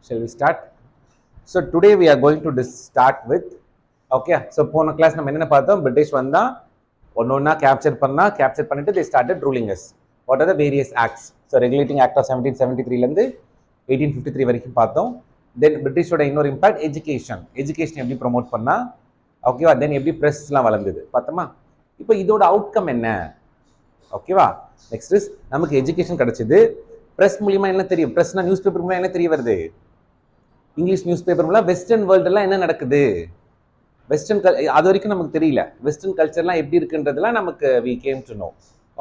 Shall we start? So today we are going to start with okay. So போன class நம்ம என்ன பார்த்தோம்? British வந்தா ஒன்னொன்னா கேப்சர் பண்ணிட்டு they started ruling us. What are the various acts? So regulating act of 1773 ல இருந்து 1853 வரைக்கும் பார்த்தோம். Then பிரிட்டிஷோட இன்னொரு இம்பாக்ட் எஜுகேஷன் எப்படி ப்ரொமோட் பண்ணா, ஓகேவா? தென் எப்படி ப்ரெஸ்லாம் வளர்ந்தது பார்த்தோமா? இப்போ இதோட அவுட்கம் என்ன? ஓகேவா? நெக்ஸ்ட் இஸ் நமக்கு எஜுகேஷன் கிடைச்சது. ப்ரெஸ் மூலியமா என்ன தெரியும்? ப்ரெஸ்னா நியூஸ் பேப்பர் மூலமா என்ன தெரிய வருது? இங்கிலீஷ் நியூஸ் பேப்பர் மூலம் வெஸ்டர்ன் வேர்ல்டுலாம் என்ன நடக்குது, வெஸ்டர்ன் அது வரைக்கும் நமக்கு தெரியல. வெஸ்டர்ன் கல்ச்சர்லாம் எப்படி இருக்குன்றதுலாம் நமக்கு வி கேம் டு நோ.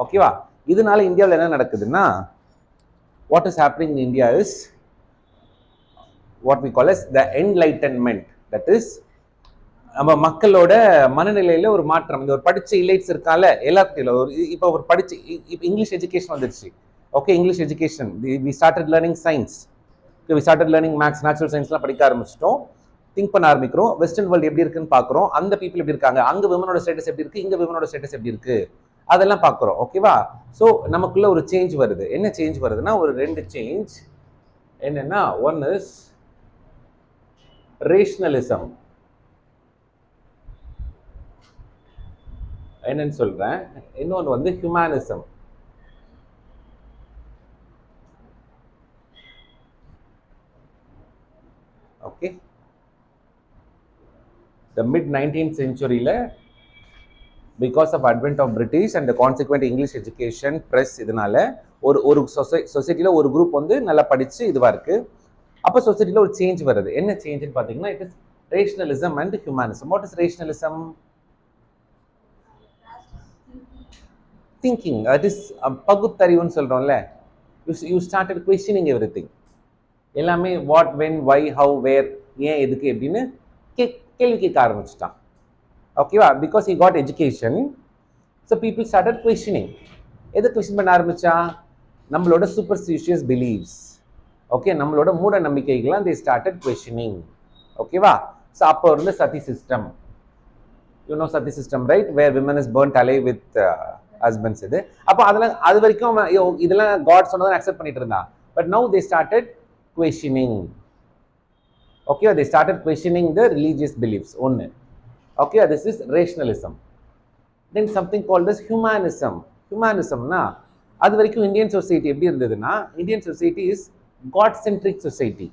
ஓகேவா? இதனால இந்தியாவில் என்ன நடக்குதுன்னா, what is happening in India is what we call as the enlightenment. That is நம்ம மக்களோட மனநிலையில ஒரு மாற்றம். இந்த ஒரு படிச்ச இலைட்ஸ் இருக்கால எல்லாத்துக்கும் ஒரு இப்போ ஒரு படிச்சு இப்போ இங்கிலீஷ் எஜுகேஷன் வந்துருச்சு. Okay, English education we started learning science, we started learning maths, natural சயின்ஸ்லாம் படிக்க ஆரம்பிச்சிட்டோம். திங்க் பண்ண ஆரம்பிக்கிறோம். வெஸ்டர்ன் வேர்ல்டு எப்படி இருக்குன்னு பார்க்குறோம். அந்த பீப்புள் எப்படி இருக்காங்க, அங்கே விமனோட ஸ்டேட்டஸ் எப்படி இருக்கு, இங்கே விமனோட ஸ்டேட்டஸ் எப்படி இருக்கு, அதெல்லாம் பார்க்குறோம். ஓகேவா? ஸோ நமக்குள்ள ஒரு சேஞ்ச் வருது. என்ன சேஞ்ச் வருதுன்னா, ஒரு ரெண்டு சேஞ்ச் என்னன்னா, ஒன் இஸ் ரேஷனலிசம். என்னன்னு சொல்றேன். இன்னொன்று வந்து humanism. Okay, the mid 19th century because of advent of British and the consequent English education press இதனால ஒரு சொசைட்டில ஒரு குரூப் வந்து நல்லா படிச்சு இதுவா இருக்கு. அப்போ சொசைட்டில ஒரு சேஞ்ச் வருது. என்ன சேஞ்சுன்னு பார்த்தீங்கன்னா, it is rationalism and humanism. What is rationalism? Thinking. That is பகுத்தறிவுன்னு சொல்றோம்ல. You started questioning everything. எல்லாமே what, when, why, how, where, ஏன், எதுக்கு, எப்படின்னு கேள்வி கேட்க ஆரம்பிச்சிட்டான். ஓகேவா? Because he got education, so people started questioning. எது கொஸ்டின் பண்ண ஆரம்பிச்சா? நம்மளோட சூப்பர்ஸ்டிஷியஸ் பிலீவ்ஸ். ஓகே, நம்மளோட மூட நம்பிக்கைகள்லாம் தே ஸ்டார்டட் கொஸ்டினிங். ஓகேவா? ஸோ அப்போ இருந்த sati system, you know sati system right, where women is burnt alive with husbands. இது அப்போ அதெல்லாம் அது வரைக்கும் இதெல்லாம் காட் சொன்னதை அக்செப்ட் பண்ணிட்டு இருந்தான். But now they started questioning. Okay, they started questioning the religious beliefs only. Okay, this is rationalism. Then something called as humanism. Humanism na அது வரைக்கும் இந்தியன் சொசைட்டி எப்படி இருந்ததுன்னா, Indian society is God centric society.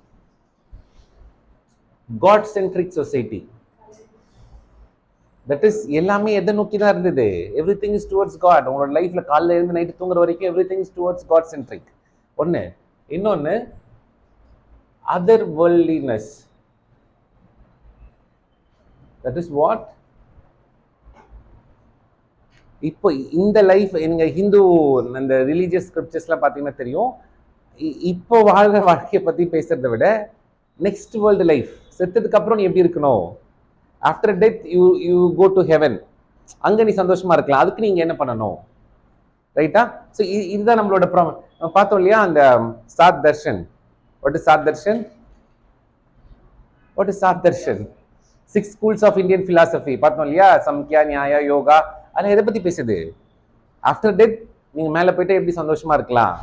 God centric society, that is எல்லாமே எதை நோக்கி தான் இருந்தது? Everything is towards God. உங்களோட லைஃப்ல காலைல இருந்து நைட்டு தூங்குற வரைக்கும் everything is towards God centric. ஒன்று. இன்னொன்று otherworldliness. That is what? இப்போ இந்த லைஃப் நீங்க ஹிந்து அந்த ரிலீஜியஸ் ஸ்கிரிப்சர்ஸ்லாம் பார்த்தீங்கன்னா தெரியும். இப்போ வாழ்ற வாழ்க்கையை பற்றி பேசுறதை விட நெக்ஸ்ட் வேர்ல்டு லைஃப், செத்ததுக்கு அப்புறம் நீ எப்படி இருக்கணும், after death you go to heaven, அங்கே நீ சந்தோஷமா இருக்கலாம், அதுக்கு நீங்க என்ன பண்ணணும், ரைட்டா? ஸோ இதுதான் நம்மளோட பார்த்தோம் இல்லையா, அந்த சாத் Darshan. What is Saddarshan? What is Saddarshan? 6 schools of Indian philosophy. பார்த்தோம் இல்லையா, சம்கியா, நியாயா, யோகா. ஆனால் எதை பற்றி பேசுது? ஆஃப்டர் டெத் நீங்கள் மேலே போயிட்டு எப்படி சந்தோஷமா இருக்கலாம்.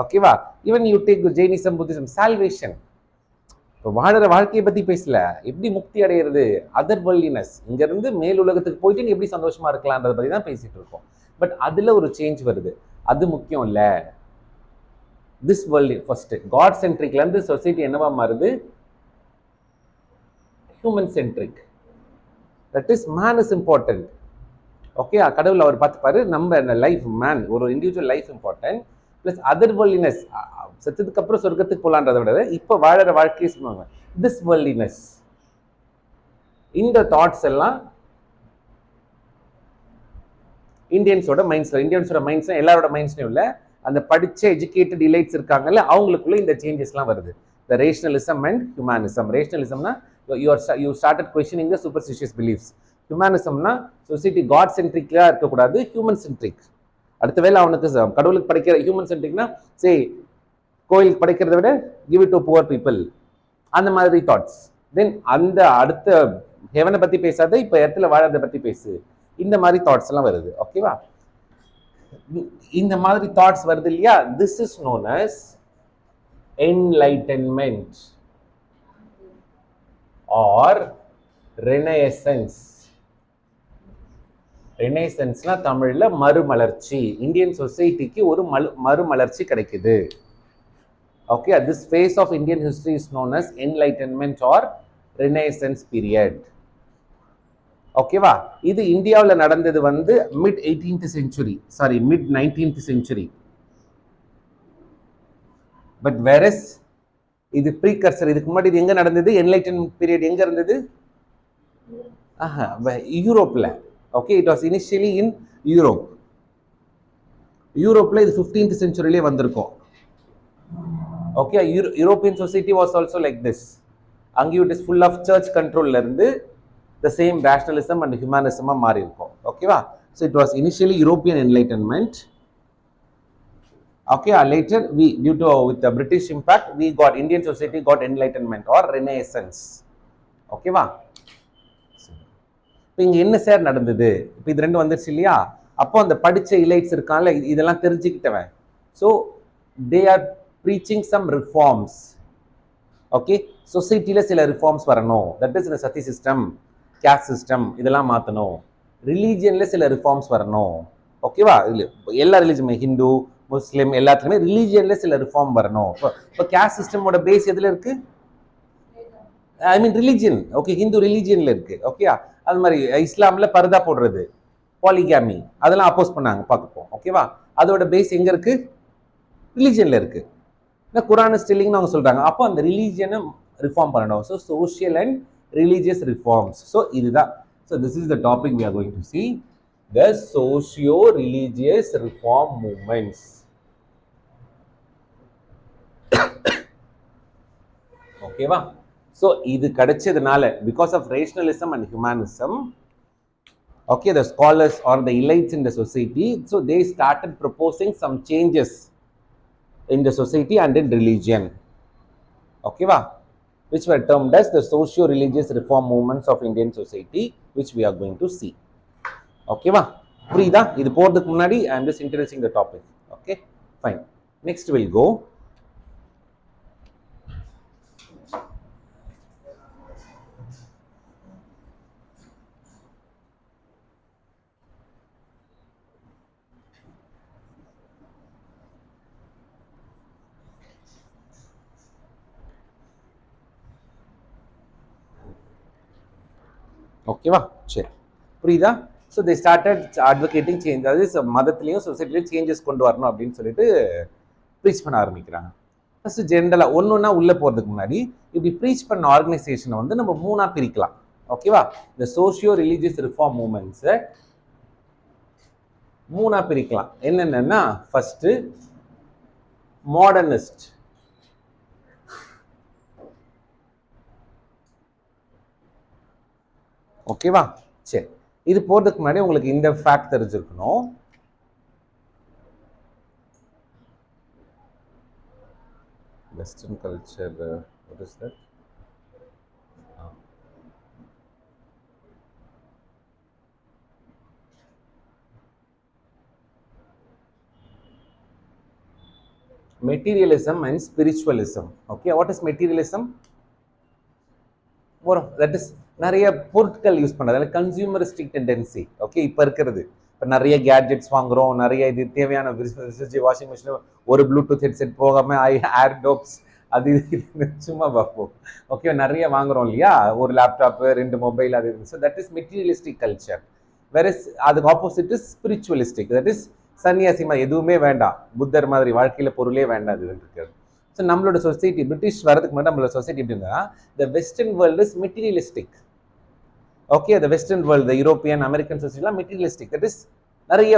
ஓகேவா? Even you take Jainism, Buddhism, salvation. இப்போ வாழற வாழ்க்கையை பற்றி பேசல, எப்படி முக்தி அடைகிறது, அதர் வேர்ல்ட்லினஸ், இங்கேருந்து மேல் உலகத்துக்கு போயிட்டு நீ எப்படி சந்தோஷமா இருக்கலான்றதை பற்றி தான் பேசிட்டு இருக்கோம். பட் அதில் ஒரு சேஞ்ச் வருது. அது முக்கியம் இல்லை. திஸ் வேர்ல்டு ஃபர்ஸ்ட் காட் சென்ட்ரிக்ல இருந்து சொசைட்டி என்னவா மாறுது? Human centric. That is man is important. Okay, கடவுள் அவர் பார்த்துப்பாரு, நம்ம லைஃப், மேன், ஒரு individual life important. Plus other worldliness, செத்ததுக்கு அப்புறம் சொர்க்கத்துக்கு போலான்றதை விட இப்போ வாழற வாழ்க்கையை சொல்லுவாங்க திஸ் வேர்ல்ட்லினஸ். இந்த தாட்ஸ் எல்லாம் இந்தியன்ஸோட மைண்ட்ஸ்ல எல்லாரோட மைண்ட்ஸ்லையும் இல்லை, அந்த படிச்ச எஜுகேட்டட் இலைட்ஸ் இருக்காங்கல்ல, அவங்களுக்குள்ள இந்த சேஞ்சஸ்லாம் வருது. The rationalism and humanism. ரேஷனலிசம்னா you started questioning the superstitious beliefs. ஹியூமனிசம்னா சொசைட்டி காட் சென்ட்ரிக்கா இருக்கக்கூடாது, ஹியூமன் சென்ட்ரிக். அடுத்த வேலை அவனுக்கு கடவுளுக்கு படைக்கிற ஹியூமன் சென்ட்ரிக்னா சரி கோயிலுக்கு படைக்கிறத விட give it to poor people, அந்த மாதிரி தாட்ஸ். தென் அந்த அடுத்த ஹெவனை பற்றி பேசாத, இப்போ இடத்துல வாழறதை பற்றி பேசு, இந்த மாதிரி தாட்ஸ் எல்லாம் வருது. ஓகேவா? இந்த மாதிரி தாட்ஸ் வருது இல்லையா, this is known as enlightenment. Or renaissance. ரெனேசன்ஸ்னா தமிழ்ல மறுமலர்ச்சி. இந்தியன் சொசைட்டிக்கு ஒரு மறுமலர்ச்சி கிடைக்குது. Okay, this phase of Indian history is known as enlightenment or renaissance period. ஓகேவா? இது இந்தியாவில் நடந்தது வந்து mid 18th century, sorry mid 19th century. But whereas இது ப்ரீகர்சர். இதுக்கு முன்னாடி இது எங்க நடந்தது? என்லைட்டன்மெண்ட் பீரியட் எங்க இருந்தது? யூரோப்ல. Okay, it was initially in Europe. யூரோப்ல இது 15th centuryலே வந்திருக்கும். Okay, European society was also like this. அங்கேயும் it is full of church கண்ட்ரோல்ல இருந்து the same rationalism and humanism மாறி இருக்கும். ஓகேவா? so it was initially European enlightenment. okay, later we due to with the British impact we got Indian society got enlightenment or renaissance. ஓகேவா? இப்போ இங்க என்ன sir நடந்தது? இப்போ இது ரெண்டு வந்துருச்சு இல்லையா? அப்போ அந்த படிச்ச இலைட்ஸ் இருக்கான்ல, இதெல்லாம் தெரிஞ்சுக்கிட்டவன், so they are preaching some reforms. Okay, சொசைட்டியில் சில ரிஃபார்ம்ஸ் வரணும். தட் இஸ் இந்த சத்தி சிஸ்டம், கேஸ்ட் சிஸ்டம், இதெல்லாம் மாற்றணும். ரிலீஜியனில் சில ரிஃபார்ம்ஸ் வரணும். ஓகேவா? இல்லை எல்லா ரிலீஜன், ஹிந்து முஸ்லீம் எல்லாத்துலேயுமே ரிலீஜியனில் சில ரிஃபார்ம் வரணும். இப்போ கேஸ்ட் சிஸ்டமோட பேஸ் எதில் இருக்குது? ஐ மீன் ரிலீஜியன். ஓகே, ஹிந்து ரிலீஜியனில் இருக்குது. ஓகே, அது மாதிரி இஸ்லாமில் பர்தா போடுறது, பாலிகாமி, அதெல்லாம் அப்போஸ் பண்ணாங்க பார்க்கப்போம். ஓகேவா? அதோட பேஸ் எங்கே இருக்குது? ரிலீஜியனில் இருக்குது. ஏன்னா குரான் ஸ்டில்லிங்னு அவங்க சொல்கிறாங்க. அப்போ அந்த ரிலீஜியனை ரிஃபார்ம் பண்ணணும். So social and religious reforms. So இதுதான். So this is the topic we are going to see, the socio religious reform movements. ஓகேவா? so இது கிடைச்சதுனால, because of rationalism and humanism, okay, the scholars or the elites in the society, so they started proposing some changes in the society and in religion. ஓகேவா? which were termed as the socio-religious reform movements of Indian society, which we are going to see. Okay va? புரியுதா? இது போறதுக்கு முன்னாடி I am just introducing the topic. Okay, fine. Next we'll go. ஓகேவா? சரி, புரியுதா? So they started advocating change. அதாவது மதத்துலேயும் சொசைட்டிலையும் changes கொண்டு வரணும் அப்படின்னு சொல்லிட்டு ப்ரீச் பண்ண ஆரம்பிக்கிறாங்க. ஃபஸ்ட்டு ஜென்ரலாக ஒன்று ஒன்றா உள்ளே போகிறதுக்கு முன்னாடி இப்படி ப்ரீச் பண்ண ஆர்கனைசேஷனை வந்து நம்ம மூணாக பிரிக்கலாம். ஓகேவா? இந்த சோஷியோ ரிலீஜியஸ் ரிஃபார்ம் மூமெண்ட்ஸை மூணாக பிரிக்கலாம். என்னென்னா, ஃபஸ்ட்டு மாடர்னிஸ்ட். ஓகேவா? சரி, இது போறதுக்கு முன்னாடி உங்களுக்கு இந்த ஃபேக்ட் தெரிஞ்சிருக்கணும். Western culture, what is that? materialism and spiritualism. Okay, what is materialism? that is நிறைய பொருட்கள் யூஸ் பண்ணுறது, கன்சியூமரிஸ்டிக் டெண்டன்சி. ஓகே, இப்போ இருக்கிறது, இப்போ நிறைய கேட்ஜெட்ஸ் வாங்குகிறோம், நிறைய இது தேவையான வாஷிங் மிஷின், ஒரு ப்ளூடூத் ஹெட்செட் போகாமல் ஏர் டோப்ஸ், அது இது சும்மா பார்ப்போம். ஓகே, நிறைய வாங்குகிறோம் இல்லையா? ஒரு லேப்டாப்பு, 2 மொபைல், அது so that is materialistic culture. வேற அதுக்கு ஆப்போசிட் இஸ் ஸ்பிரிச்சுவலிஸ்டிக். தட் இஸ் சன்னியாசிமா, எதுவுமே வேண்டாம், புத்தர் மாதிரி வாழ்க்கையில் பொருளே வேண்டாம், அது இருக்கிறது. ஸோ நம்மளோட சொசைட்டி, பிரிட்டிஷ் வரதுக்கு முன்னாடி நம்மளோட சொசைட்டி எப்படி இருந்தா, the western world is materialistic. Okay, the western world, the European American சொசைட்டிலாம் மெட்டீரியலிஸ்டிக். தட் இஸ் நிறைய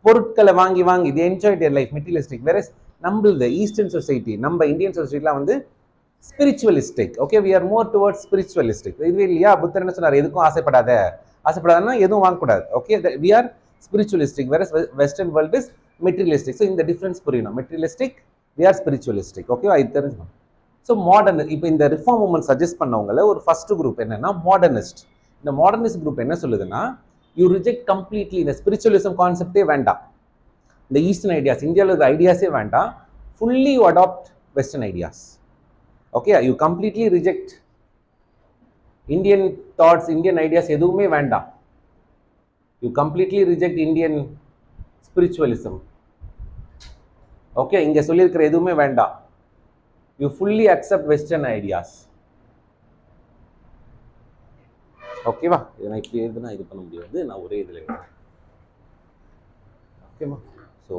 பொருட்களை வாங்கி வாங்கி the enjoy their life, materialistic. வேற நம்மளது ஈஸ்டர்ன் சொசைட்டி, நம்ம இந்தியன் சொசைட்டிலாம் வந்து spiritualistic. Okay, we are more towards spiritualistic. இதுவே இல்லையா? புத்தர் என்ன சொன்னார்? எதுக்கும் ஆசைப்படாதன்னா எதுவும் வாங்கக்கூடாது. Okay, we are spiritualistic. வேற western world is materialistic. So இந்த டிஃபரன்ஸ் புரியணும். Materialistic, we are spiritualistic. ஓகேவா? இது தெரிஞ்சுக்கணும். ஸோ மாடர்ன், இப்போ இந்த ரிஃபார்ம் மூவ்மெண்ட் சஜஸ்ட் பண்ணவங்கள ஒரு ஃபர்ஸ்ட் குரூப் என்னன்னா மாடர்னிஸ்ட். இந்த மாடர்னிஸ்ட் குரூப் என்ன சொல்லுதுன்னா, யூ ரிஜெக்ட் கம்ப்ளீட்லி இந்த ஸ்பிரிச்சுவலிசம் கான்செப்டே வேண்டாம், இந்த ஈஸ்டர்ன் ஐடியாஸ், இந்தியாவில் இருக்கிற ஐடியாஸே வேண்டாம், fully you adopt western ideas. Okay, you completely reject Indian thoughts, Indian ideas எதுவுமே வேண்டாம். You completely reject Indian spiritualism. Okay, இங்க சொல்லியிருக்கிற எதுவுமே வேண்டாம். You fully accept western ideas. ஓகேவா? இதை நான் இப்படி எழுதுனா இது பண்ண முடியாது, நான் ஒரே இதில் எழுதுறேன். ஓகேவா? So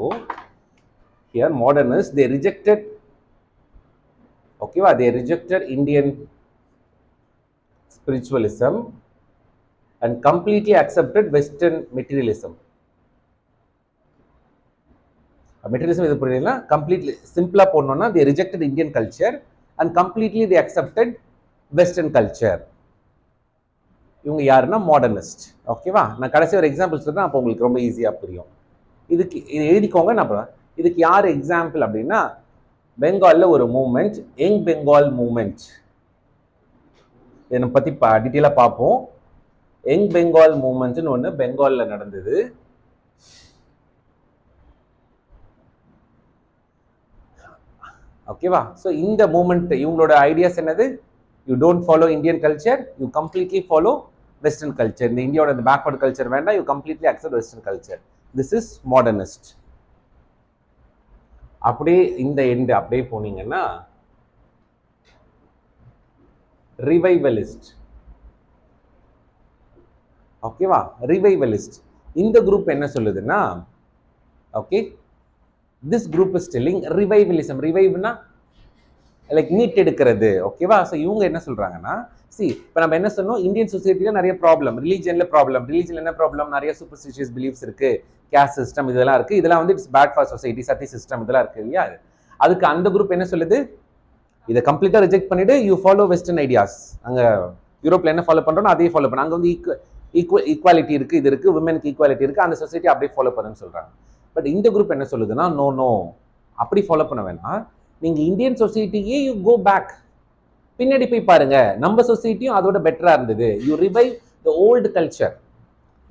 here modernists, they rejected, okay, they rejected Indian spiritualism and completely accepted Western materialism. Materialism இது புரியலனா completely சிம்பிளா போடணும்னா they rejected Indian culture and completely they accepted Western culture. இவங்க யாருன்னா மாடர்னிஸ்ட். ஓகேவா? நான் கடைசி ஒரு எக்ஸாம்பிள் சொல்றேன், அப்போ உங்களுக்கு ரொம்ப ஈஸியா புரியும். இதுக்கு இது எழுதிக்கோங்க. நான் இதுக்கு யார் எக்ஸாம்பிள் அப்படின்னா, பெங்காலில் ஒரு மூமெண்ட், யங் பெங்கால் மூமெண்ட். இதை பற்றி டீட்டெயிலாக பார்ப்போம். யங் பெங்கால் மூமெண்ட்னு ஒன்று பெங்காலில் நடந்தது. ஓகேவா? ஸோ இந்த மூமெண்ட் இவங்களோட ஐடியாஸ் என்னது? You don't follow Indian culture, you completely follow western culture. இந்த இந்தியாவோட இந்த பேக்வர்ட் கல்ச்சர் வேண்டாம், you completely accept western culture. This is modernist. அப்படியே இந்த எண்டு அப்படியே போனீங்கன்னா ரிவைவலிஸ்ட். ஓகேவா? ரிவைவலிஸ்ட் இந்த குரூப் என்ன சொல்லுதுன்னா, okay, this group is telling revivalism. ரிவைவ்னா லைக் மீட் எடுக்கிறது. ஓகேவா? ஸோ இவங்க என்ன சொல்றாங்கன்னா, சி இப்போ நம்ம என்ன சொன்னோம், இந்தியன் சொசைட்டியில் நிறைய ப்ராப்ளம், ரிலீஜியனில் ப்ராப்ளம். ரிலீஜியன் என்ன ப்ராப்ளம்? நிறைய சூப்பர்ஸ்டிஷியஸ் பிலீஃப்ஸ் இருக்கு, கேஸ்ட் சிஸ்டம் இதெல்லாம் இருக்கு. இதெல்லாம் வந்து it's bad for society, sati system இதெல்லாம் இருக்கு இல்லையா? அதுக்கு அந்த குரூப் என்ன சொல்லுது, இதை கம்ப்ளீட்டாக ரிஜெக்ட் பண்ணிட்டு யூ ஃபாலோ வெஸ்டர்ன் ஐடியாஸ். அங்கே யூரோப்பில் என்ன ஃபாலோ பண்ணுறோம் அதே ஃபாலோ பண்ண. அங்கே வந்து ஈக்குவாலிட்டி இருக்குது, இது இருக்குது, விமெனுக்கு ஈக்குவாலிட்டி இருக்குது, அந்த சொசைட்டி அப்படியே ஃபாலோ பண்ணுன்னு சொல்கிறாங்க. பட் இந்த குரூப் என்ன சொல்லுதுன்னா, நோ நோ, அப்படி ஃபாலோ பண்ண வேணாம். நீங்கள் இந்தியன் சொசைட்டியே யூ கோ பேக், பின்னாடி போய் பாருங்க, நம்ம சொசைட்டியும் அதோட பெட்டராக இருந்தது. You revive the old culture.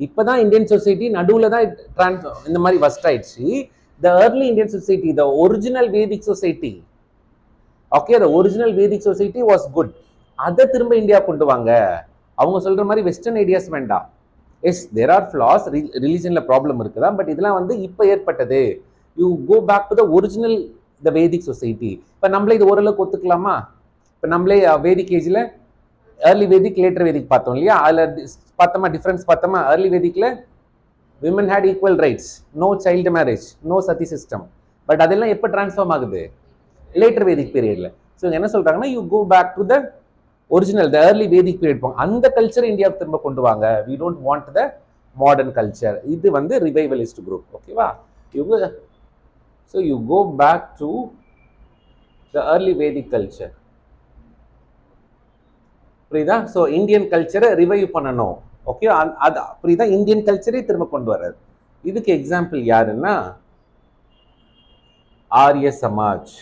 இப்போதான் இந்தியன் சொசைட்டி நடுவில் தான் இந்த மாதிரி வஸ்ட் ஆயிடுச்சு. The early Indian society, the original Vedic society, okay, the original Vedic society was good. அதை திரும்ப இந்தியா கொண்டு வாங்க. அவங்க சொல்ற மாதிரி வெஸ்டர்ன் ஐடியாஸ் வேண்டாம். எஸ், தேர் ஆர் ஃபிளாஸ், ரிலீஜன்ல ப்ராப்ளம் இருக்குதா, பட் இதெல்லாம் வந்து இப்போ ஏற்பட்டது. You go back to the original the Vedic society. இப்போ நம்மளே இது ஓரளவுக்கு ஒத்துக்கலாமா? இப்போ நம்மளே வேதிக் ஏஜில் ஏர்லி வேதிக் லேட்டர் வேதிக் பார்த்தோம் இல்லையா? அதில் பார்த்தோமா டிஃப்ரென்ஸ் பார்த்தோமா? ஏர்லி வேதிக்கில் women had equal rights, no child marriage, no sati system. But அதெல்லாம் எப்போ டிரான்ஸ்ஃபார்ம் ஆகுது? லேட்டர் வேதிக் பீரியட்ல. ஸோ என்ன சொல்றாங்கன்னா, you go back to the original, the early Vedic period போங்க, அந்த கல்ச்சர் இந்தியாவுக்கு திரும்ப கொண்டு வாங்க. We don't want the modern culture. இது வந்து ரிவைவலிஸ்ட் குரூப். ஓகேவா? இவங்க so you go back to the early Vedic culture. புரியுதா? ஸோ இந்தியன் கல்ச்சரை ரிவைவ் பண்ணணும். ஓகே, அது புரியுதா? இந்தியன் கல்ச்சரே திரும்ப கொண்டு வர்றது. இதுக்கு எக்ஸாம்பிள் யாருன்னா ஆரிய சமாஜ்.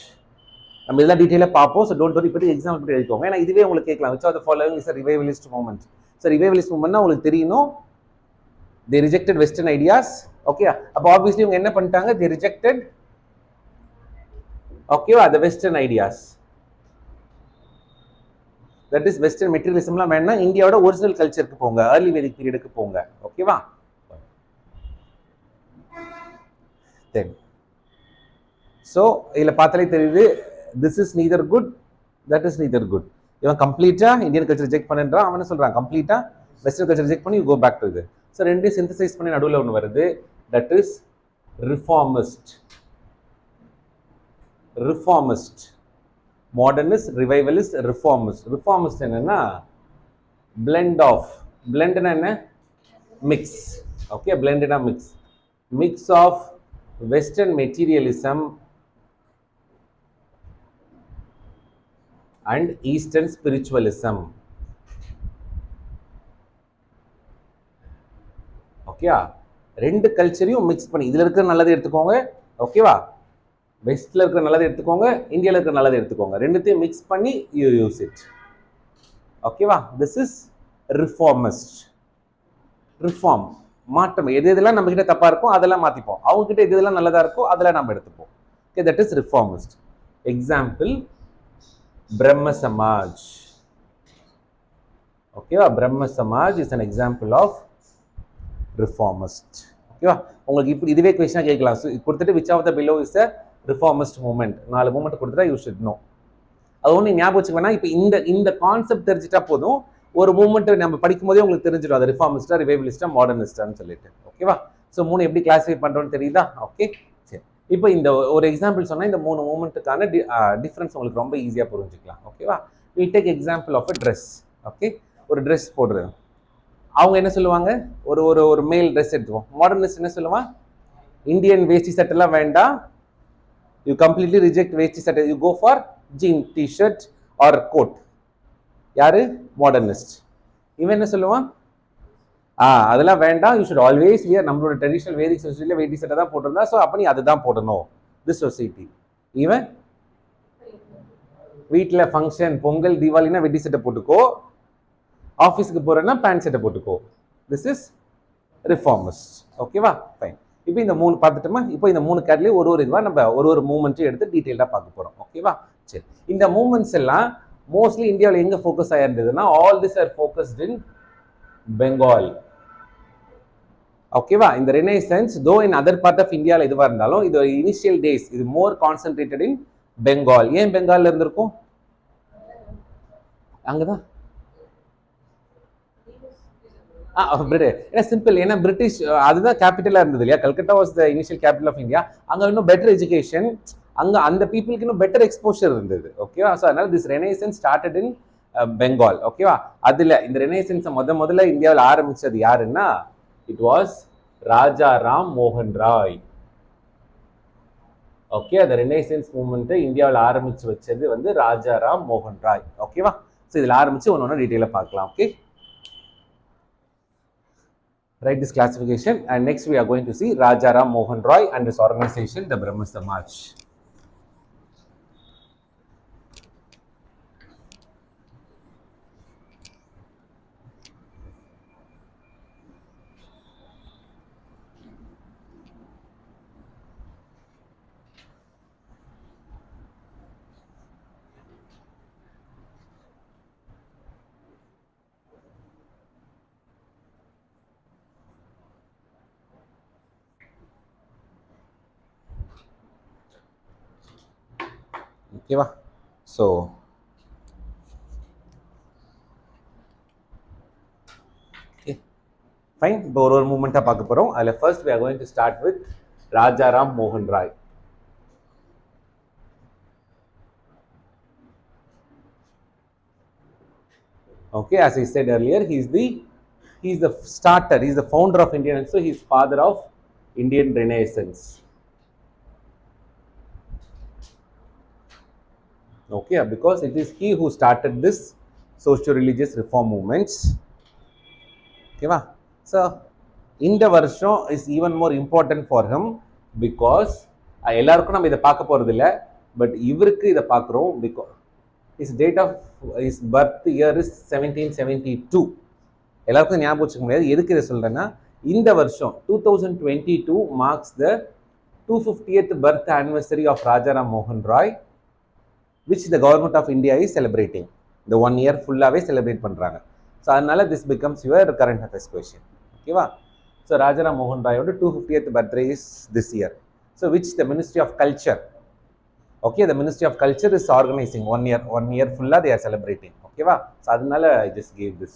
நம்ம இதெல்லாம் டீட்டெயிலாக பார்ப்போம். ஸோ டோன்ட் வரி, இப்படி எக்ஸாம்பிள் பற்றி எழுதிக்கோங்க. ஏன்னா இதுவே உங்களுக்கு கேட்கலாம், which are the following is a revivalist movement. So revivalist மூவ்மெண்ட்னா உங்களுக்கு தெரியணும், they rejected western ideas. Okay, அப்போ ஆப்வியஸ்லி இவங்க என்ன பண்ணிட்டாங்க, they rejected, ஓகேவா, the western ideas. That is western மெட்டீரியலிசம்லாம் வேணா, இந்தியாவோட ஒரிஜினல் கல்ச்சருக்கு போங்க, ஏர்லி வேதிக் பீரியடுக்கு போங்க. ஓகேவா? தென் ஸோ இதில் பார்த்தாலே தெரியுது, this is neither good, that is neither good. இவன் கம்ப்ளீட்டாக இந்தியன் கல்ச்சர் ரிஜெக்ட் பண்ணுறான், அவன் சொல்கிறான் கம்ப்ளீட்டாக வெஸ்டர்ன் கல்ச்சர் ரிஜெக்ட் பண்ணி யூ கோ பேக் டு இது. ஸோ ரெண்டையும் சிந்தசைஸ் பண்ணி நடுவில் ஒன்று வருது, that is reformist. Reformist, modernist, revivalist, reformist. Reformist என்னன்னா பிளெண்ட் ஆஃப், பிளெண்ட்னா என்ன, மிக்ஸ். ஓகே, பிளெண்ட்னா mix, mix of western materialism and eastern spiritualism. ஓகேவா? ரெண்டு கல்ச்சரையும் மிக்ஸ் பண்ணி, இதுல இருக்கிற நல்லதை எடுத்துக்கோங்க, ஓகேவா, வெஸ்ட்ல இருக்கிற நல்லதை எடுத்துக்கோங்க, இந்தியாவில் இருக்கிற நல்லதை எடுத்துக்கோங்க, ரெண்டுத்தையும் மிக்ஸ் பண்ணி யூ யூஸ் இட். ஓகேவா? This is reformist. ரிஃபார்ம், மாற்றம். எது எதெல்லாம் நம்ம கிட்ட தப்பா இருக்கும் அதெல்லாம் மாத்திப்போம், அவங்க கிட்ட எது எதெல்லாம் நல்லதா இருக்கோ அதெல்லாம் நம்ம எடுத்துப்போம். Okay, that is reformist. Example பிரம்ம சமாஜ். ஓகேவா? பிரம்ம Samaj is an example of reformist. ஓகேவா? உங்களுக்கு இப்படி இதுவே கொஸ்டினா கேட்கலாம். கொடுத்துட்டு which of the below is a reformist movement? 4 moment கொடுத்துட்டா you should know. அது ஒன்று ஞாபகம் வச்சுக்கோனா, இப்போ இந்த கான்செப்ட் தெரிஞ்சிட்டா போதும், ஒரு மூமெண்ட் நம்ம படிக்கும் போதே உங்களுக்கு தெரிஞ்சிடும், அது ரிஃபார்மிஸ்டா, ரிவைவலிஸ்டா, மாடர்னிஸ்டான்னு சொல்லிட்டு. ஓகேவா? ஸோ 3 எப்படி கிளாஸிஃபை பண்ணுறோன்னு தெரியுதா? ஓகே, சரி. இப்போ இந்த ஒரு எக்ஸாம்பிள் சொன்னால் இந்த 3 மூமெண்ட்டுக்கான டிஃப்ரென்ஸ் உங்களுக்கு ரொம்ப ஈஸியாக புரிஞ்சுக்கலாம். ஓகேவா? Will take example of a dress. Okay, ஒரு ட்ரெஸ் போடுறது, அவங்க என்ன சொல்லுவாங்க, ஒரு ஒரு ஒரு மேல் ட்ரெஸ் எடுத்துவோம். மாடர்னிஸ்ட் என்ன சொல்லுவான், இந்தியன் வேஷ்டி சட்டெல்லாம் வேண்டாம், யூ கம்ப்ளீட்லி ரிஜெக்ட் வேஷ்டி சட்டை, you go for jean T-shirt or coat. யாரு? மாடர்னிஸ்ட். இவன் என்ன சொல்லுவான், அதெல்லாம் வேண்டாம், யூ ஷுட் ஆல்வேஸ் வியர், நம்மளோட ட்ரெடிஷனல் வேதிக் சொசைட்டியில் வேட்டி சட்டை தான் போட்டிருந்தா, ஸோ அப்போ நீ அதுதான் போடணும், திஸ் சொசைட்டி. இவன் வீட்டில் ஃபங்க்ஷன், பொங்கல், தீபாவளினா வெட்டி சட்டை போட்டுக்கோ, ஆஃபீஸுக்கு போகிறேன்னா பேண்ட் சட்டை போட்டுக்கோ, திஸ் இஸ் ரிஃபார்மிஸ்ட். ஓகேவா? ஃபைன். இப்போ இந்த 3 பார்த்துட்டோமா? இப்போ இந்த 3 கேட்லேயும் ஒரு இதுவாக நம்ம ஒரு மூமெண்ட்டையும் எடுத்து டீட்டெயிலாக பார்க்க போகிறோம். ஓகேவா? சரி. இந்த மூமெண்ட்ஸ் எல்லாம் மோஸ்ட்லி இந்தியாவில் எங்கே ஃபோக்கஸ் ஆகிருந்ததுன்னா, all this are focused in Bengal. ஓகேவா? இந்த ரெனைசன்ஸ் தோ இன் அதர் பார்ட் ஆஃப் இந்தியாவில் எதுவாக இருந்தாலும், இது இனிஷியல் டேஸ் இது மோர் கான்சென்ட்ரேட்டட் இன் பெங்கால். ஏன் பெங்காலில் இருந்திருக்கும்? அங்கதான் சிம்பிள், ஏன்னா பிரிட்டிஷ் அதுதான் கேபிட்டலா இருந்தது இல்லையா? Calcutta was the initial capital of India. அங்க இன்னும் பெட்டர் எஜுகேஷன், அங்க அந்த பீப்புளுக்கு இன்னும் பெட்டர் எக்ஸ்போஷர் இருந்தது. ஓகேவா? ஸோ அதனால this renaissance started in Bengal. ஓகேவா? அதுல இந்த ரெனைசன்ஸை முதல்ல இந்தியாவில் ஆரம்பிச்சது யாருன்னா, இட் வாஸ் ராஜா ராம் மோகன் ராய். ஓகே, அந்த ரெனைசன்ஸ் மூவ்மெண்ட் இந்தியாவில் ஆரம்பிச்சு வச்சது வந்து ராஜா ராம் மோகன் ராய். ஓகேவா? ஸோ இதில் ஆரம்பிச்சு ஒன்று டீட்டெயிலாக பார்க்கலாம். Okay, write this classification, and next we are going to see Raja Ram Mohan Roy and his organization, the Brahma Samaj. ஓகேவா? So fine. இப்போ ஒரு மூமெண்ட்டாக பார்க்க போகிறோம். அதில் first we are going to start with Raja Ram மோகன் Rai. Okay, as I said earlier, he is the starter, he is the founder of Indian, and so he is father of Indian Renaissance. Okay, because it is he who started this socio-religious reform movements. Okay, so இந்த வருஷம் is even more important for him because எல்லாருக்கும் நம்ம இதை பார்க்க போறது இல்லை, but இவருக்கு இதை பார்க்குறோம். because his date of his birth year is 1772. எல்லாருக்கும் ஞாபகம் வச்சுக்க முடியாது. எதுக்கு இதை சொல்றேன்னா, இந்த வருஷம் 2022 marks the 250th birth anniversary of Rajaram Mohan Roy, which the government of India is celebrating. The 1 year fullaவே celebrate பண்றாங்க. ஸோ அதனால this becomes your current affairs question. ஓகேவா? ஸோ ராஜாராம் மோகன் ராயோட 250th birthday is this year. So which the Ministry of Culture, okay, the Ministry of Culture is organizing 1 year fulla they are celebrating. ஓகேவா? So அதனால I just gave this.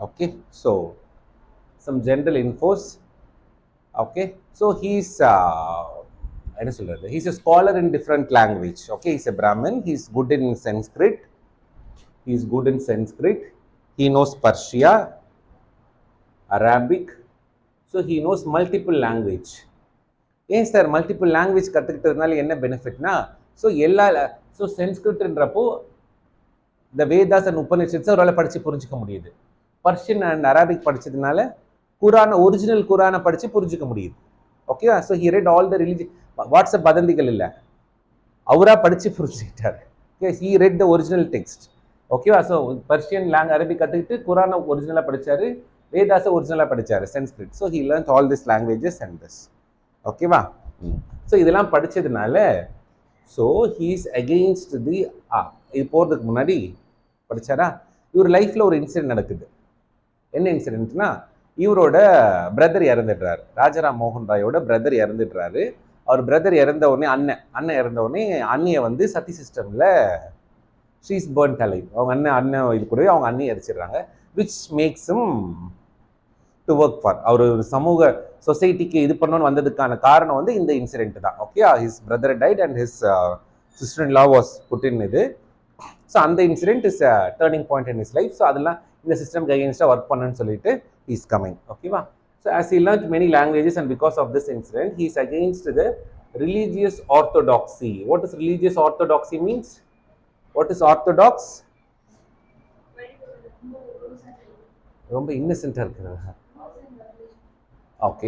Okay, so some general infos. Okay, so he's he's a scholar in different language. Okay, he's a Brahmin, he's good in Sanskrit, he knows Persia, Arabic, so he knows multiple language. Yes sir, multiple language கத்துக்கிட்டதுனால என்ன பெனிஃபிட்னா, so சன்ஸ்கிரிட்ன்றப்போ the Vedas and Upanishads அவரால் படித்து புரிஞ்சிக்க முடியுது. Persian and Arabic படித்ததுனால Quran, original குரானை படித்து புரிஞ்சிக்க முடியுது. ஓகேவா? So he read all the religion. WhatsApp வதந்திகள் இல்லை, அவராக படித்து புரிஞ்சுக்கிட்டார். Okay, he read the original text. ஓகேவா? ஸோ பர்ஷியன் அரபிக் கற்றுக்கிட்டு குரானை ஒரிஜினலாக படித்தார், வேதாஸை ஒரிஜினலாக படித்தார், Sanskrit. So he learnt all this languages and this. ஓகேவா? ஸோ இதெல்லாம் படித்ததுனால ஸோ ஹீஸ் அகெயின்ஸ்ட் தி இது போகிறதுக்கு முன்னாடி படித்தாரா இவர் லைஃப்பில் ஒரு இன்சிடென்ட் நடக்குது. என்ன இன்சிடென்ட்னா இவரோட பிரதர் இறந்துடுறாரு. ராஜாராம் மோகன் ராயோட பிரதர் இறந்துடுறாரு. அவர் பிரதர் இறந்த உடனே அண்ணன் இறந்த உடனே அண்ணியை வந்து சத்தி சிஸ்டமில் ஷீஸ் பர்ன்ட் அலைவ். அவங்க அண்ணன் இது கூடவே அவங்க அண்ணியை அடிச்சிடுறாங்க. விச் மேக்ஸும் டு ஒர்க் ஃபார் அவர் ஒரு சமூக சொசைட்டிக்கு இது பண்ணணும்னு வந்ததுக்கான காரணம் வந்து இந்த இன்சிடென்ட் தான். Okay, his brother died and his sister in law was put in இது. ஸோ அந்த incident is turning point in his life. So அதெல்லாம் இந்த சிஸ்டம்க்கு அகேன்ஸ்டாக ஒர்க் பண்ணுன்னு சொல்லிட்டு இஸ் கமிங். ஓகேவா? So as he learnt many languages and because of this incident he is against the religious orthodoxy. What is religious orthodoxy means? What is orthodox? ரொம்ப இன்னசென்ட்டாக இருக்கிறதா? ஓகே,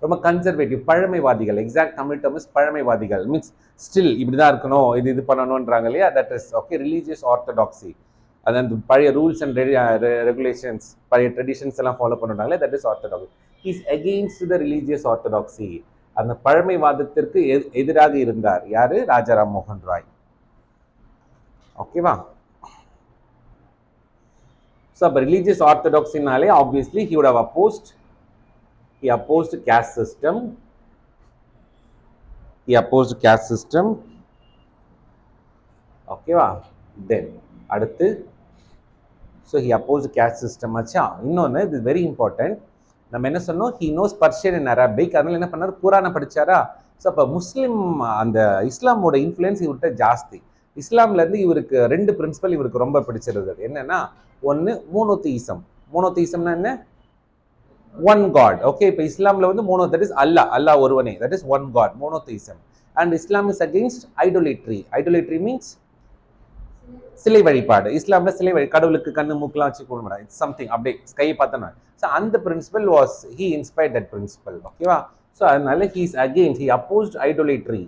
ரொம்ப கன்சர்வேட்டிவ், பழமைவாதிகள். எக்ஸாக்ட் தமிழ் டேர்ம் இஸ் பழமைவாதிகள். Means still இப்படி தான் இருக்கணும், இது பண்ணணுன்றாங்க இல்லையா? That is okay religious orthodoxy. அது அந்த பழைய ரூல்ஸ் அண்ட் ரெகுலேஷன்ஸ், பழைய ட்ரெடிஷன்ஸ் எல்லாம் ஃபாலோ பண்ணுறாங்களே, that is orthodoxy. Is against the religious orthodoxy. அந்த பழமைவாதத்திற்கு எதிராக இருந்தார் யாரு? ராஜாராம் மோகன் ராய். ஓகேவா? ஸோ அப்போ ரிலீஜியஸ் ஆர்த்தடாக்ஸினாலே obviously he would have opposed caste system. He opposed caste system. ஓகேவா? தென் அடுத்து so he opposed caste system ஆச்சா. இன்னொன்று இது வெரி இம்பார்ட்டன்ட். நம்ம என்ன சொன்னோம்? he knows Persian and Arabic. அதனால என்ன பண்ணார்? குரானை படிச்சாரா? ஸோ அப்போ முஸ்லீம் அந்த இஸ்லாமோட இன்ஃப்ளூயன்ஸ் இவர்கிட்ட ஜாஸ்தி. இஸ்லாம்லேருந்து இவருக்கு 2 பிரின்சிபல் இவருக்கு ரொம்ப பிடிச்சிருந்தது. என்னன்னா, ஒன்று மோனோதீசம். மோனோதீசம்னா என்ன? One God. ஓகே, இப்போ இஸ்லாமில் வந்து தட் இஸ் அல்லாஹ் ஒருவனே, that is one God, monotheism. And Islam is against idolatry. Idolatry means சிலை வழிபாடு. இஸ்லாமில் சிலை கடவுளுக்கு கண்ணு மூக்கெல்லாம் வச்சு கொடுங்க, இட்ஸ் சம்திங் அப்படியே ஸ்கையை பார்த்தோன்னா. ஸோ அந்த principle was he inspired that principle. ஓகேவா? ஸோ அதனால he is against, he opposed idolatry.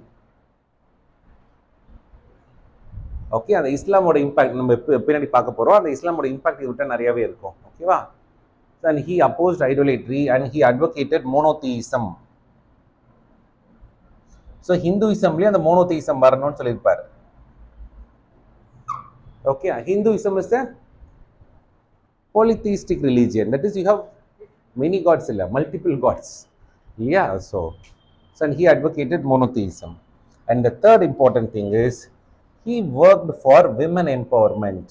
Okay, அந்த இஸ்லாமோட இம்பாக்ட் நம்ம பின்னாடி பார்க்க போகிறோம். அந்த இஸ்லாமோட இம்பாக்ட் இவர்கிட்ட நிறையாவே இருக்கும். ஓகேவா? And he opposed idolatry and he advocated monotheism. So Hinduismலயே அந்த monotheism வரணும்னு சொல்லியிருப்பார். Okay, Hinduism is a polytheistic religion. That is, you have many gods, multiple gods. Yeah, so and he advocated monotheism. And the third important thing is he worked for women empowerment.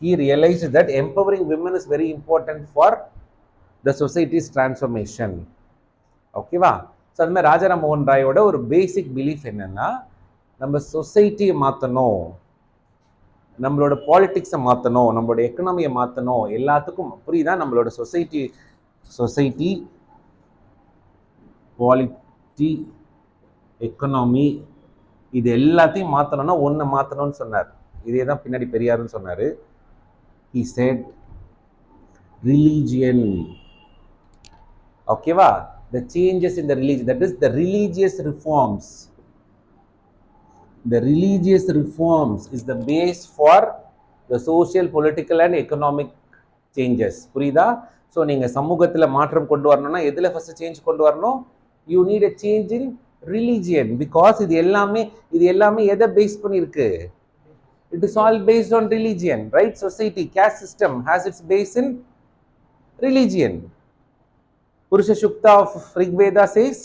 He realized that empowering women is very important for the society's transformation. ஓகேவா? So அது மாதிரி ராஜாராம் மோகன் ராயோட ஒரு பேசிக் belief என்னன்னா, நம்ம சொசைட்டியை மாற்றணும், நம்மளோட பாலிட்டிக்ஸை மாற்றணும், நம்மளோட எக்கனாமியை மாற்றணும். எல்லாத்துக்கும் புரியுதா? நம்மளோட சொசைட்டி பாலிட்டி எக்கனாமி இது எல்லாத்தையும் மாற்றணும்னா ஒன்று மாற்றணும்னு சொன்னார். இதே தான் பின்னாடி பெரியாருன்னு சொன்னார். He said religion. ஓகேவா? The changes in the religion, that is the religious reforms. The religious reforms is the base for the social, political and economic changes. புரியுதா? ஸோ நீங்கள் சமூகத்தில் மாற்றம் கொண்டு வரணும்னா எதில் ஃபர்ஸ்ட் சேஞ்ச் கொண்டு வரணும்? You need a change in religion. Because இது எல்லாமே எதை பேஸ் பண்ணியிருக்கு? It is all based on religion, right? Society, caste system has its base in religion. Purusha Shukta of Rigveda says